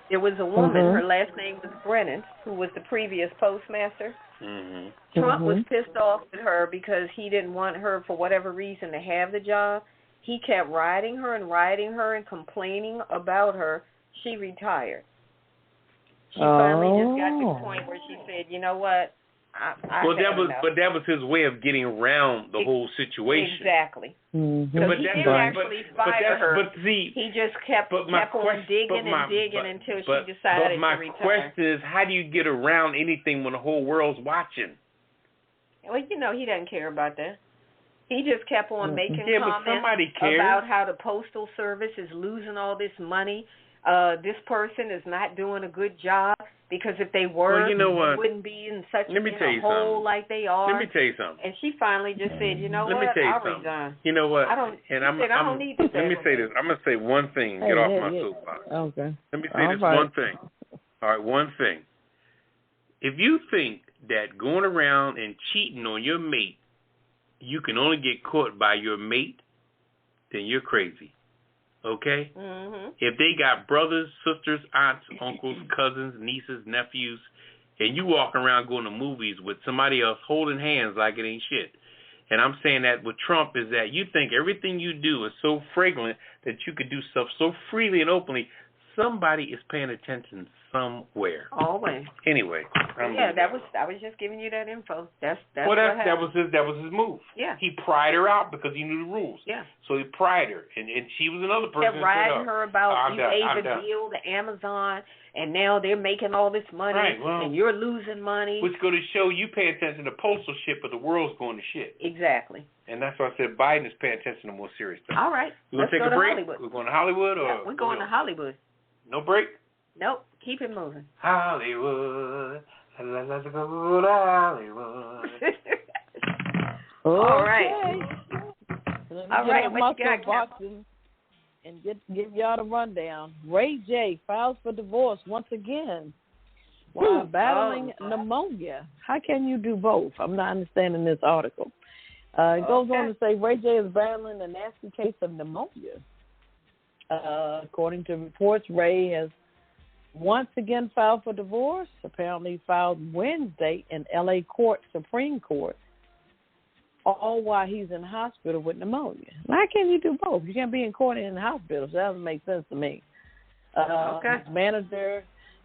There was a woman, her last name was Brennan, who was the previous postmaster. Mm-hmm. Trump was pissed off at her because he didn't want her, for whatever reason, to have the job. He kept riding her and complaining about her. She retired. She finally just got to the point where she said, you know what, that was his way of getting around the whole situation. Exactly. Mm-hmm. So he didn't actually fire her. But see, he just kept on digging until she decided to retire. But my question is, how do you get around anything when the whole world's watching? Well, you know, he doesn't care about that. He just kept on making comments cares about how the Postal Service is losing all this money. This person is not doing a good job because if they were, they wouldn't be in such a hole like they are. Let me tell you something. And she finally just said, you know what, I'll resign. You know what? I don't need this. Let me say this. I'm going to say one thing. Get off my soapbox. Okay. Let me say one thing. All right, one thing. If you think that going around and cheating on your mate, you can only get caught by your mate, then you're crazy. Okay? Mm-hmm. If they got brothers, sisters, aunts, uncles, cousins, nieces, nephews, and you walk around going to movies with somebody else holding hands like it ain't shit. And I'm saying that with Trump is that you think everything you do is so fragrant that you could do stuff so freely and openly. Somebody is paying attention somewhere. Always. Anyway. I was just giving you that info. That was his move. Yeah. He pried her out because he knew the rules. Yeah. So he pried her, and she was another person. Kept riding her about deal to Amazon, and now they're making all this money, and you're losing money. Which go to show you pay attention to postal shit, but the world's going to shit. Exactly. And that's why I said Biden is paying attention to more serious things. All right. We're going to take a break. Hollywood. We're going to Hollywood, or we're going to Hollywood. No break. Nope. Keep it moving. Hollywood. Let's go to Hollywood. All right. All right, what you got, and give y'all the rundown. Ray J files for divorce once again while battling pneumonia. How can you do both? I'm not understanding this article. It goes on to say Ray J is battling a nasty case of pneumonia. According to reports, Ray has once again filed for divorce, apparently filed Wednesday in L.A. Supreme Court, all while he's in hospital with pneumonia. How can you do both? You can't be in court and in the hospital, so that doesn't make sense to me. His manager,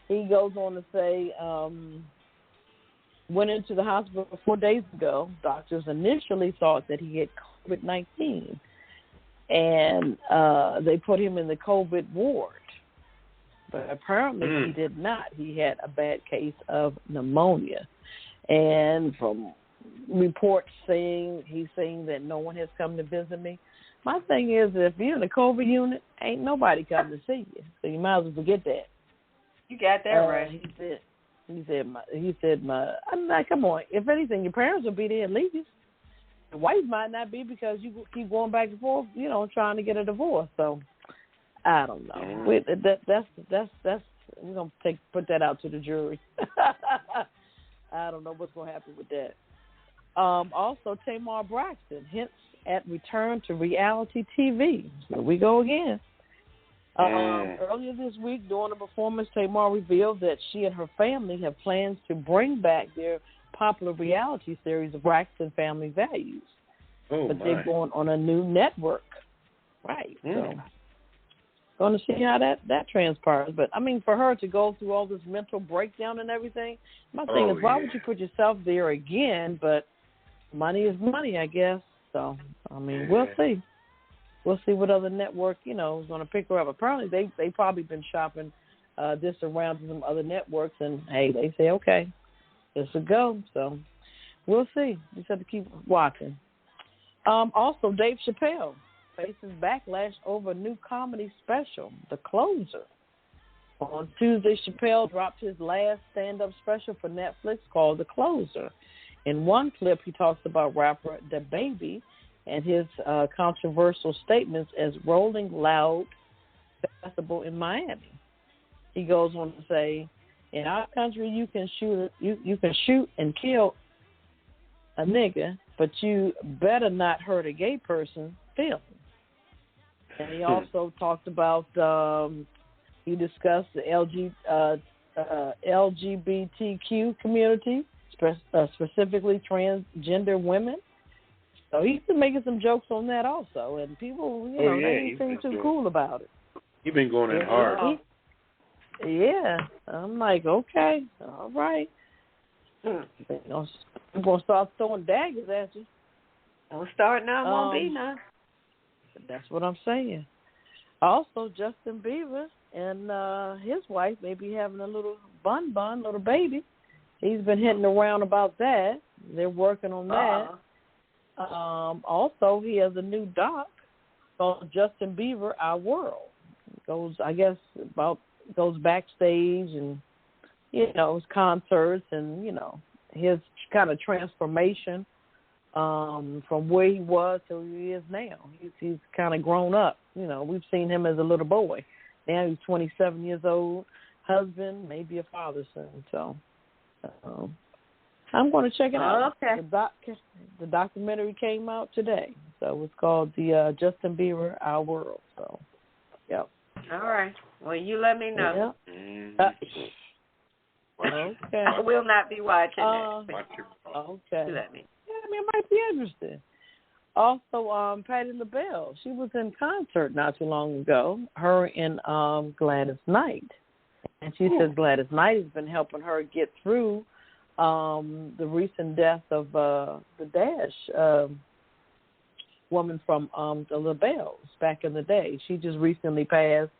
he goes on to say went into the hospital 4 days ago. Doctors initially thought that he had COVID-19, and they put him in the COVID ward. But apparently he did not. He had a bad case of pneumonia. And from reports he's saying that no one has come to visit me. My thing is, if you're in the COVID unit, ain't nobody coming to see you. So you might as well forget that. You got that right. He said, I'm like, come on. If anything, your parents will be there at least. The wife might not be because you keep going back and forth, trying to get a divorce. So I don't know. That's we're gonna put that out to the jury. I don't know what's gonna happen with that. Also, Tamar Braxton hints at return to reality TV. Here we go again. Earlier this week, during a performance, Tamar revealed that she and her family have plans to bring back their popular reality series, Braxton Family Values. But they're going on a new network. Right. So, going to see how that transpires. But, I mean, for her to go through all this mental breakdown and everything, my thing is, why would you put yourself there again? But money is money, I guess. So, I mean, we'll see. We'll see what other network, is going to pick her up. Apparently, they probably been shopping this around to some other networks, and, hey, they say, okay, it's a go. So, we'll see. Just have to keep watching. Also, Dave Chappelle faces backlash over a new comedy special, The Closer. On Tuesday, Chappelle dropped his last stand-up special for Netflix called The Closer. In one clip, he talks about rapper DaBaby and his controversial statements as Rolling Loud Festival in Miami. He goes on to say, in our country, you can shoot and kill a nigga, but you better not hurt a gay person feeling. And he also talked about, he discussed the LGBTQ community, specifically transgender women. So he's been making some jokes on that also, and people, they ain't seem too cool about it. He's been going in hard. Yeah, I'm like, okay, all right. I'm going to start throwing daggers at you. Don't start now, won't be none. That's what I'm saying. Also, Justin Bieber and his wife may be having a little little baby. He's been hitting around about that. They're working on that. Also, he has a new doc called Justin Bieber, Our World. Goes backstage and, his concerts and, his kind of transformation from where he was to where he is now. He's kind of grown up. We've seen him as a little boy. Now he's 27 years old, husband, maybe a father soon. So I'm going to check it out. Okay. The documentary came out today. So it's called the Justin Bieber, Our World. So, yep. All right. Well, you let me know. Yep. Okay. I will not be watching it. Okay. Let me. Yeah, it might be interesting. Also, Patti LaBelle, she was in concert not too long ago, her and Gladys Knight. And she says Gladys Knight has been helping her get through the recent death of the Dash woman from the LaBelles back in the day. She just recently passed.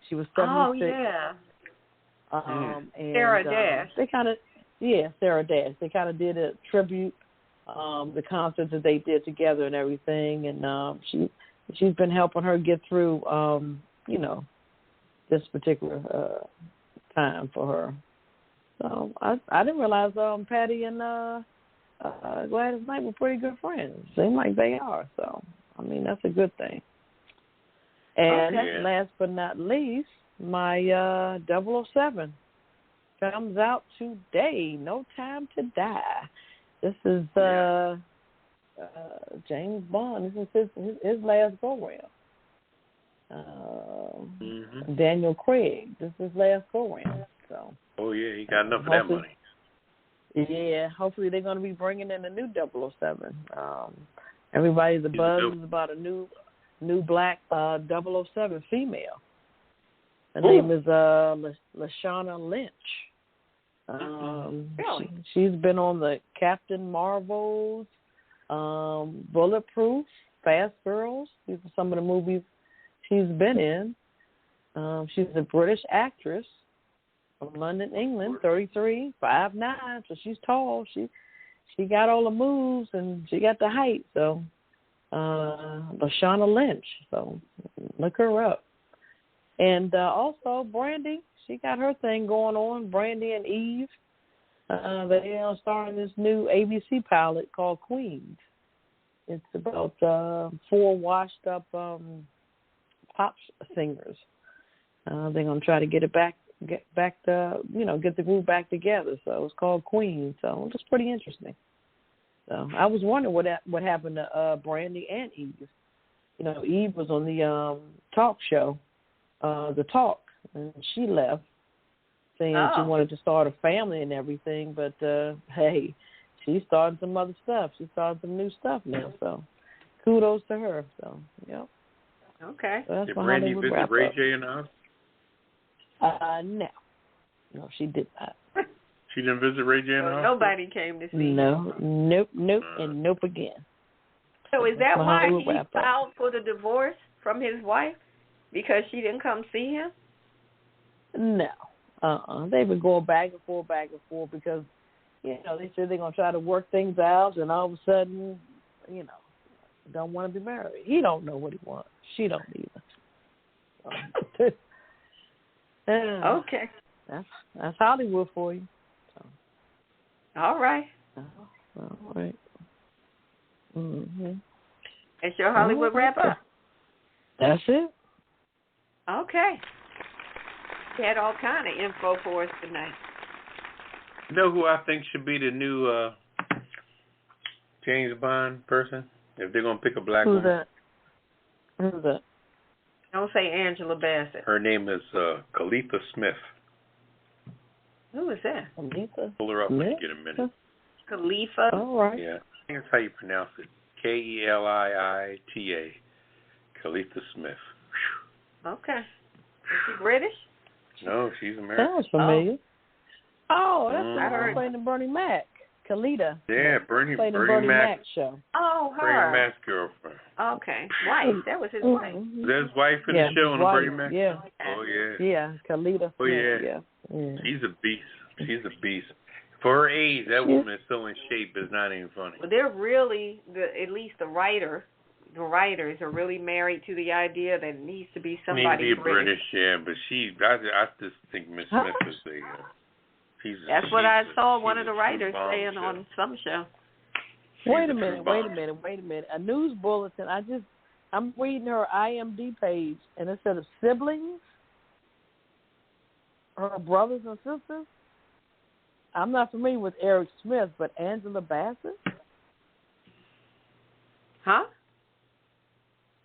She was 76. Oh, yeah. And, Sarah Dash. Sarah Dash. They kind of did a tribute, the concerts that they did together and everything. And she's been helping her get through, this particular time for her. So I didn't realize Patti and Gladys Knight were pretty good friends. Seem like they are. So, I mean, that's a good thing. And last but not least, my 007 comes out today. No Time to Die. This is James Bond. This is his last go-round. Daniel Craig. This is his last go-round. So. Oh, yeah, he got enough of that money. Yeah, hopefully they're going to be bringing in a new 007. Everybody's abuzz about a new black 007 female. Her name is Lashana Lynch. Really? She's been on the Captain Marvels, Bulletproof, Fast Girls. These are some of the movies she's been in. She's a British actress from London, England, 33, 5'9", so she's tall. She got all the moves and she got the height. So, Lashana Lynch. So, look her up. And also Brandy, she got her thing going on. Brandy and Eve. They are starring this new ABC pilot called Queens. It's about 4 washed-up pop singers. They're gonna try to get the group back together. So it's called Queen. So it's pretty interesting. So I was wondering what happened to Brandy and Eve. You know, Eve was on the talk show, The Talk, and she left, saying she wanted to start a family and everything. But hey, she's starting some other stuff. She's starting some new stuff now. So kudos to her. So yeah. Okay. So did Brandy visit Ray J in the house? No, she did not. She didn't visit Ray J in the house? Nobody came to see No, nope, and nope again. So is that why he filed for the divorce from his wife? Because she didn't come see him? No. They've been going back and forth because, they said they're going to try to work things out, and all of a sudden, don't want to be married. He don't know what he wants. She don't either. Okay. That's Hollywood for you. So. All right. All right. Mm-hmm. That's your Hollywood wrap-up? That's it. Okay. You had all kind of info for us tonight. You know who I think should be the new James Bond person? If they're going to pick a black woman. Who's that? Don't say Angela Bassett. Her name is Khalifa Smith. Who is that? Khalifa Pull her up when you get a minute. Khalifa? All right. Yeah, I think that's how you pronounce it. Keliita. Khalifa Smith. Whew. Okay. Is she British? No, she's American. Sounds familiar. Oh, that's her playing the Bernie Mac. Khalida. Yeah, Bernie Mac show. Oh, her. Bernie Mac's girlfriend. Okay. Wife. That was his wife. Is that his wife in the show on the Bernie Mac? Yeah. Oh, yeah. Yeah, Khalida. Oh, yeah. She's a beast. For her age, that woman is so in shape, it's not even funny. Well, they're really, at least the writers are really married to the idea that it needs to be somebody Needs to be British, yeah, but I just think Miss Smith is That's what I saw one of the writers saying on some show. Wait a minute. A news bulletin. I'm reading her IMDb page, and instead of siblings, her brothers and sisters. I'm not familiar with Eric Smith, but Angela Bassett. Huh?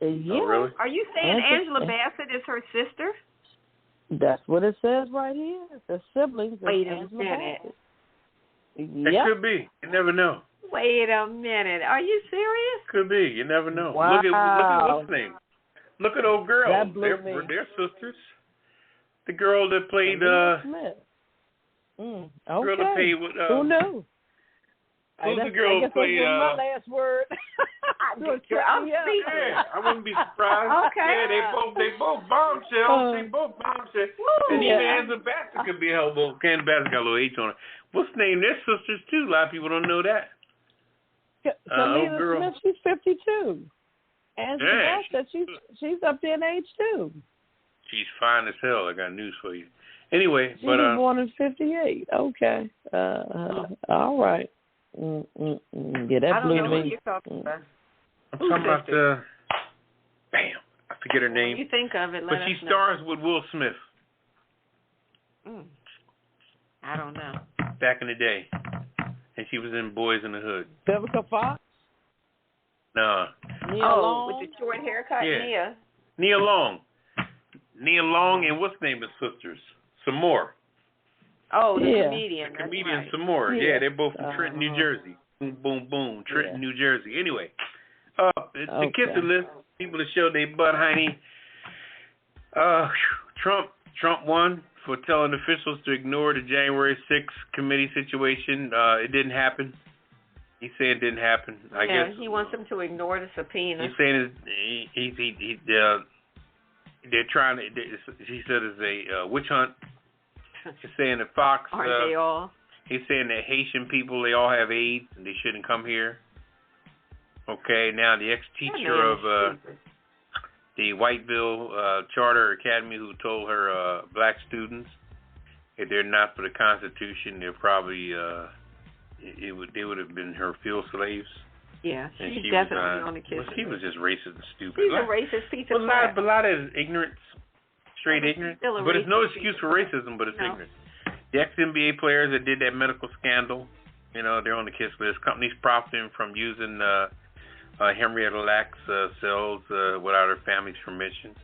Yeah. Oh, really? Are you saying Angela Bassett is her sister? That's what it says right here. The siblings. Wait a minute. It could be. You never know. Wait a minute. Are you serious? Could be. You never know. Wow. Look at what's name. Look at old girl. They're sisters. The girl that played Smith. Okay. Girl that played with who knew? Who's the girl who played my last word. I'm speaking. Yeah, I wouldn't be surprised. Okay. Yeah, they both bombshells. And even Angela Bassett could be helpful. Angela Bassett got a little H on it. What's the name? They're sisters too. A lot of people don't know that. Kalila Smith, she's 52. Angela Bassett, she's up there in age too. She's fine as hell. I got news for you. Anyway, she was born in 58. Okay. All right. Yeah, that blew me. I don't know what you're talking about. I'm talking about I forget her name. When you think of it, but she stars with Will Smith. I don't know. Back in the day, and she was in Boys in the Hood. Vivica Fox. No. Nia Long? With the short haircut, yeah. Nia Long, and what's the name of sisters? Some more. Oh, the comedian. The comedian, right. Some more. Yeah, they're both from Trenton, New Jersey. Boom, boom, boom. Trenton, New Jersey. Anyway, to kiss the list, people to show their butt, honey. Trump Trump won for telling officials to ignore the January 6th committee situation. It didn't happen. He said it didn't happen. I guess he wants them to ignore the subpoena. He's saying they're trying to. He said it's a witch hunt. He's saying that Fox. Aren't they all? He's saying that Haitian people, they all have AIDS and they shouldn't come here. Okay, now the ex-teacher of the Whiteville Charter Academy who told her black students if they're not for the Constitution, they're probably they would have been her field slaves. Yeah, and she's she definitely on the kiss. Well, she was just racist and stupid. She's a racist piece of crap. A lot of ignorance, straight ignorance. But it's no excuse for racism, but it's ignorance. The ex-NBA players that did that medical scandal, you know, they're on the KISS list. Companies profiting from using Henrietta Lacks cells without her family's permission.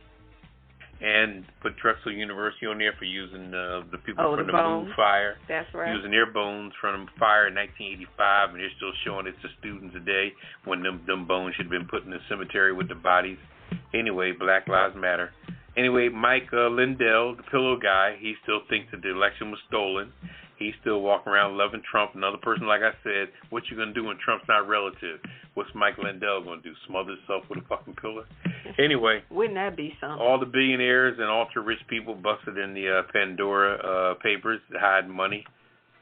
And put Drexel University on there for using the people from the Blue Fire. That's right. Using their bones from the fire in 1985, and they're still showing it to students today when them bones should have been put in the cemetery with the bodies. Anyway, Black Lives Matter. Anyway, Mike Lindell, the pillow guy, he still thinks that the election was stolen. He's still walking around loving Trump. Another person, like I said, what you going to do when Trump's not relative? What's Mike Lindell going to do? Smother himself with a fucking pillow? Anyway. Wouldn't that be something? All the billionaires and ultra-rich people busted in the Pandora papers hiding money.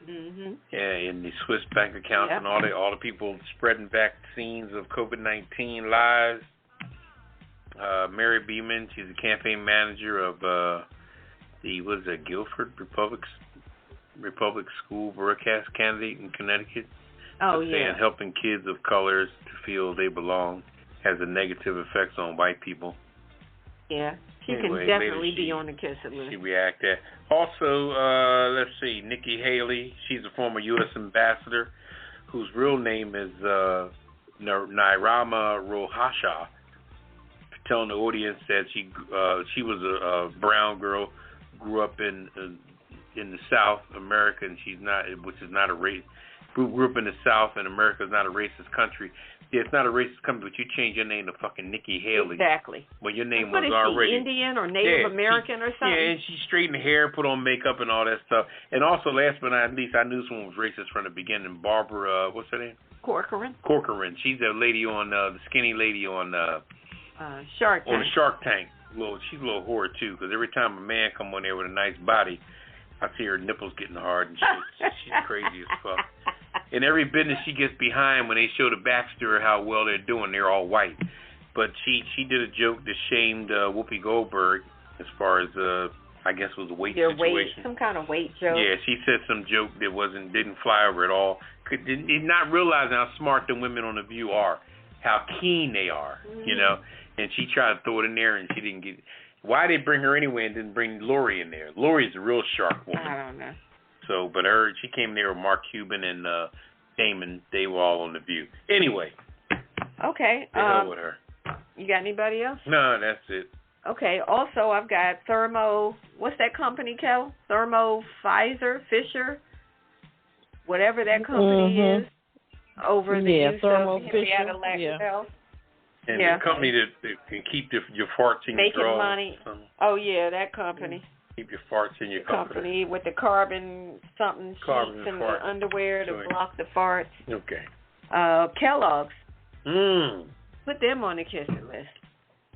Mm-hmm. Yeah, in the Swiss bank accounts and all the people spreading vaccines of COVID-19 lies. Mary Beeman, she's a campaign manager of Guilford Republic School broadcast candidate in Connecticut. Saying helping kids of colors to feel they belong has a negative effects on white people. Yeah, she can definitely be on the kiss list. She reacted. Also, let's see, Nikki Haley. She's a former U.S. ambassador whose real name is Nairama Rohasha. Telling the audience that she was a brown girl, grew up in the South America, and she's not, which is not a race. Grew up in the South, and America is not a racist country. Yeah, it's not a racist country, but you change your name to fucking Nikki Haley. Exactly. When your name was already. She Indian or Native American or something? Yeah, and she straightened hair, put on makeup and all that stuff. And also, last but not least, I knew someone was racist from the beginning. Barbara, what's her name? Corcoran. She's a lady on the skinny lady on Shark Tank. On the Shark Tank. She's a little whore too, because every time a man come on there with a nice body, I see her nipples getting hard and shit. She's crazy as fuck. In every business she gets behind, when they show the backstory how well they're doing, they're all white. But she did a joke that shamed Whoopi Goldberg as far as I guess it was a weight situation. Some kind of weight joke. Yeah, she said some joke that didn't fly over at all. Did not realizing how smart the women on The View are, how keen they are, you know. And she tried to throw it in there, and she didn't get it. Why they bring her anyway and didn't bring Lori in there? Lori's a real sharp woman. I don't know. So, but she came there with Mark Cuban and Damon. They were all on The View. Anyway. Okay. The hell with her. You got anybody else? No, that's it. Okay. Also, I've got Thermo. What's that company, Kel? Thermo Fisher, whatever that company is, over the use Thermo of Henrietta Lacks. And the company that can keep your farts in your drawers. Making money. Oh, yeah, that company. Keep your farts in your company with the carbon sheets and the underwear to block the farts. Okay. Kellogg's. Put them on the kissing list.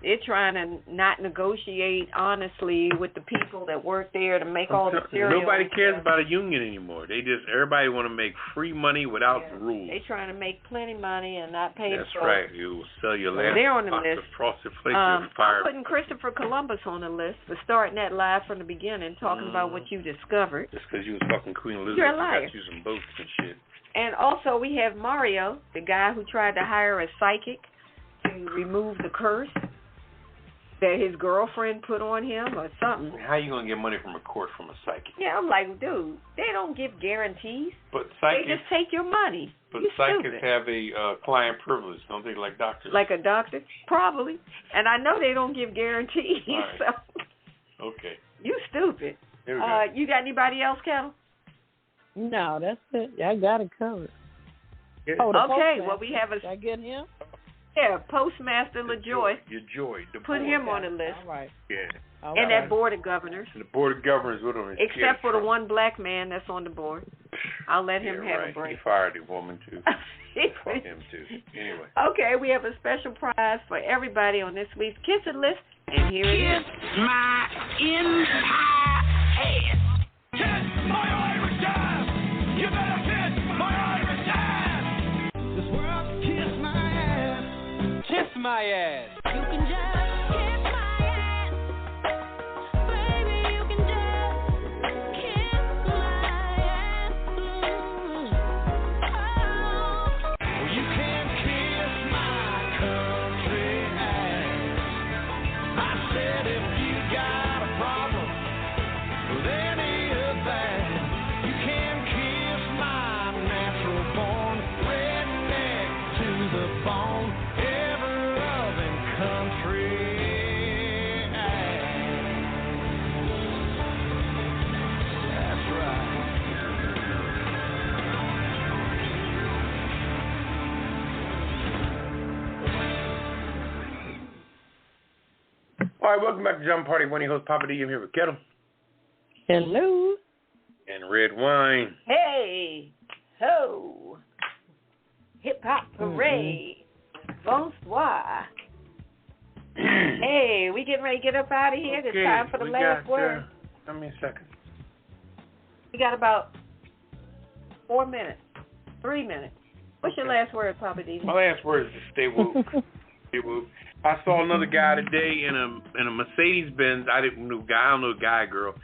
They're trying to not negotiate honestly with the people that work there to make all the cereal. Nobody cares about a union anymore. Everybody want to make free money without rules. They're trying to make plenty money and not pay the folks. That's right. You will sell your last they're on the box list. Of Frosted Flakes I'm putting Christopher Columbus on the list for starting that live from the beginning, talking about what you discovered. Just because you was fucking Queen Elizabeth, You're a liar. You got you some boats and shit. And also we have Mario, the guy who tried to hire a psychic to remove the curse that his girlfriend put on him or something. How you going to get money from a court from a psychic? Yeah, I'm like, dude, they don't give guarantees. But psychics, they just take your money. But psychics have a client privilege, don't they, like doctors? Like a doctor? Probably. And I know they don't give guarantees. Right. So. Okay. You stupid. Here we go. You got anybody else, Ketel? No, that's it. I got it covered. Okay, well, we have Did I get him? Yeah, Postmaster LaJoy. Your Joy. Put him on the list. All right. Yeah. And that board of governors. And the board of governors with him. Except for the one black man that's on the board. I'll let him have a break. He fired the woman, too. Fuck him, too. Anyway. Okay, we have a special prize for everybody on this week's Kissing List. And here it is. Kiss my entire ass. Kiss my Irish ass. You better kiss my Irish ass. This world, kiss my ass. Kiss my ass. You can just kiss my ass. Baby, you can just kiss my ass. Oh, you can kiss my country ass. I said if you got a problem with any of that, you can kiss my natural born redneck to the bone, ever loving country ass. That's right. All right, welcome back to Pajama Party. One of your hosts, Poppa DD. I'm here with Ketel. Hello. And Redwine. Hey. Ho. Hip Hop Parade. Bonsoir. Hey, we getting ready to get up out of here. It's time for the last word. How many seconds? We got about 4 minutes. 3 minutes. What's your last word, Poppa DD? My last word is to stay woke. Stay woke. I saw another guy today in a Mercedes Benz. I don't know guy, girl,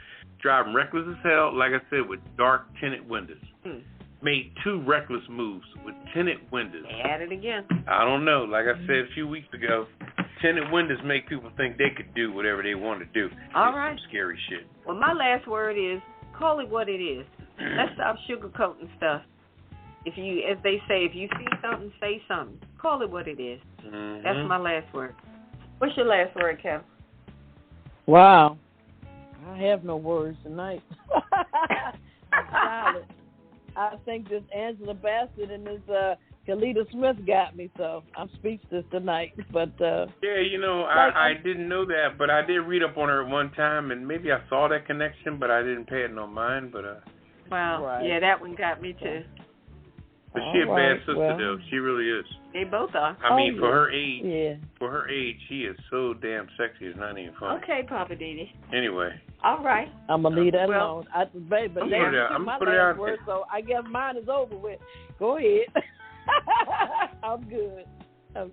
driving reckless as hell. Like I said, with dark tinted windows. Made 2 reckless moves with tinted windows. At it again. I don't know. Like I said a few weeks ago, tinted windows make people think they could do whatever they want to do. All right. Some scary shit. Well, my last word is call it what it is. Let's stop sugarcoating stuff. If you, as they say, if you see something, say something. Call it what it is. Mm-hmm. That's my last word. What's your last word, Ketel? Wow. I have no words tonight. I'm silent. I think this Angela Bassett and this Kalita Smith got me, so I'm speechless tonight. But yeah, you know, I didn't know that, but I did read up on her at one time, and maybe I saw that connection, but I didn't pay it no mind. But well, right. Yeah, that one got me too. But she a bad sister, though. She really is. They both are. I mean, for her age, she is so damn sexy. It's not even funny. Okay, Poppa DD. Anyway. All right. I'm gonna leave that alone. But I'm my put it last out word, there. so I guess mine is over with. Go ahead. I'm good.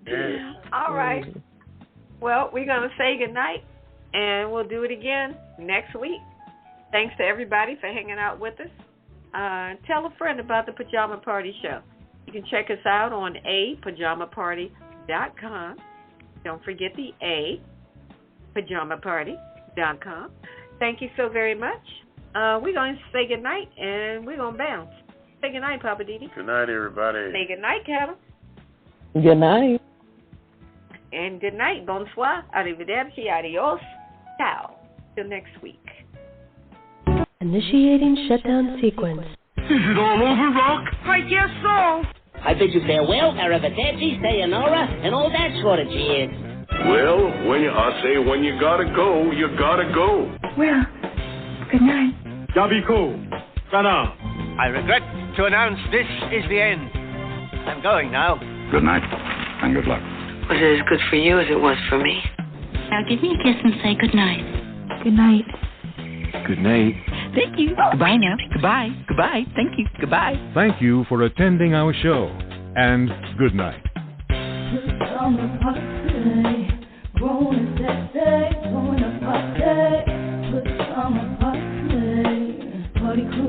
Yeah. All right. Well, we're gonna say goodnight, and we'll do it again next week. Thanks to everybody for hanging out with us. Tell a friend about the Pajama Party Show. You can check us out on pajamaparty.com. Don't forget the A, pajamaparty.com. Thank you so very much. We're going to say goodnight, and we're going to bounce. Say goodnight, Poppa DD. Good night, everybody. Say goodnight, Ketel. Good night. And good night. Bonsoir. Arrivederci. Adios. Ciao. Till next week. Initiating shutdown sequence. Is it all over, Rock? I guess so. I bid you farewell, arrivederci, sayonara, and all that sort of jazz. Well, when you gotta go, you gotta go. Well, good night. Yabiko. Sana. I regret to announce this is the end. I'm going now. Good night, and good luck. Was it as good for you as it was for me? Now give me a kiss and say good night. Good night. Good night. Thank you. Goodbye now. Goodbye. Goodbye. Thank you. Goodbye. Thank you for attending our show, and good night. Party crew.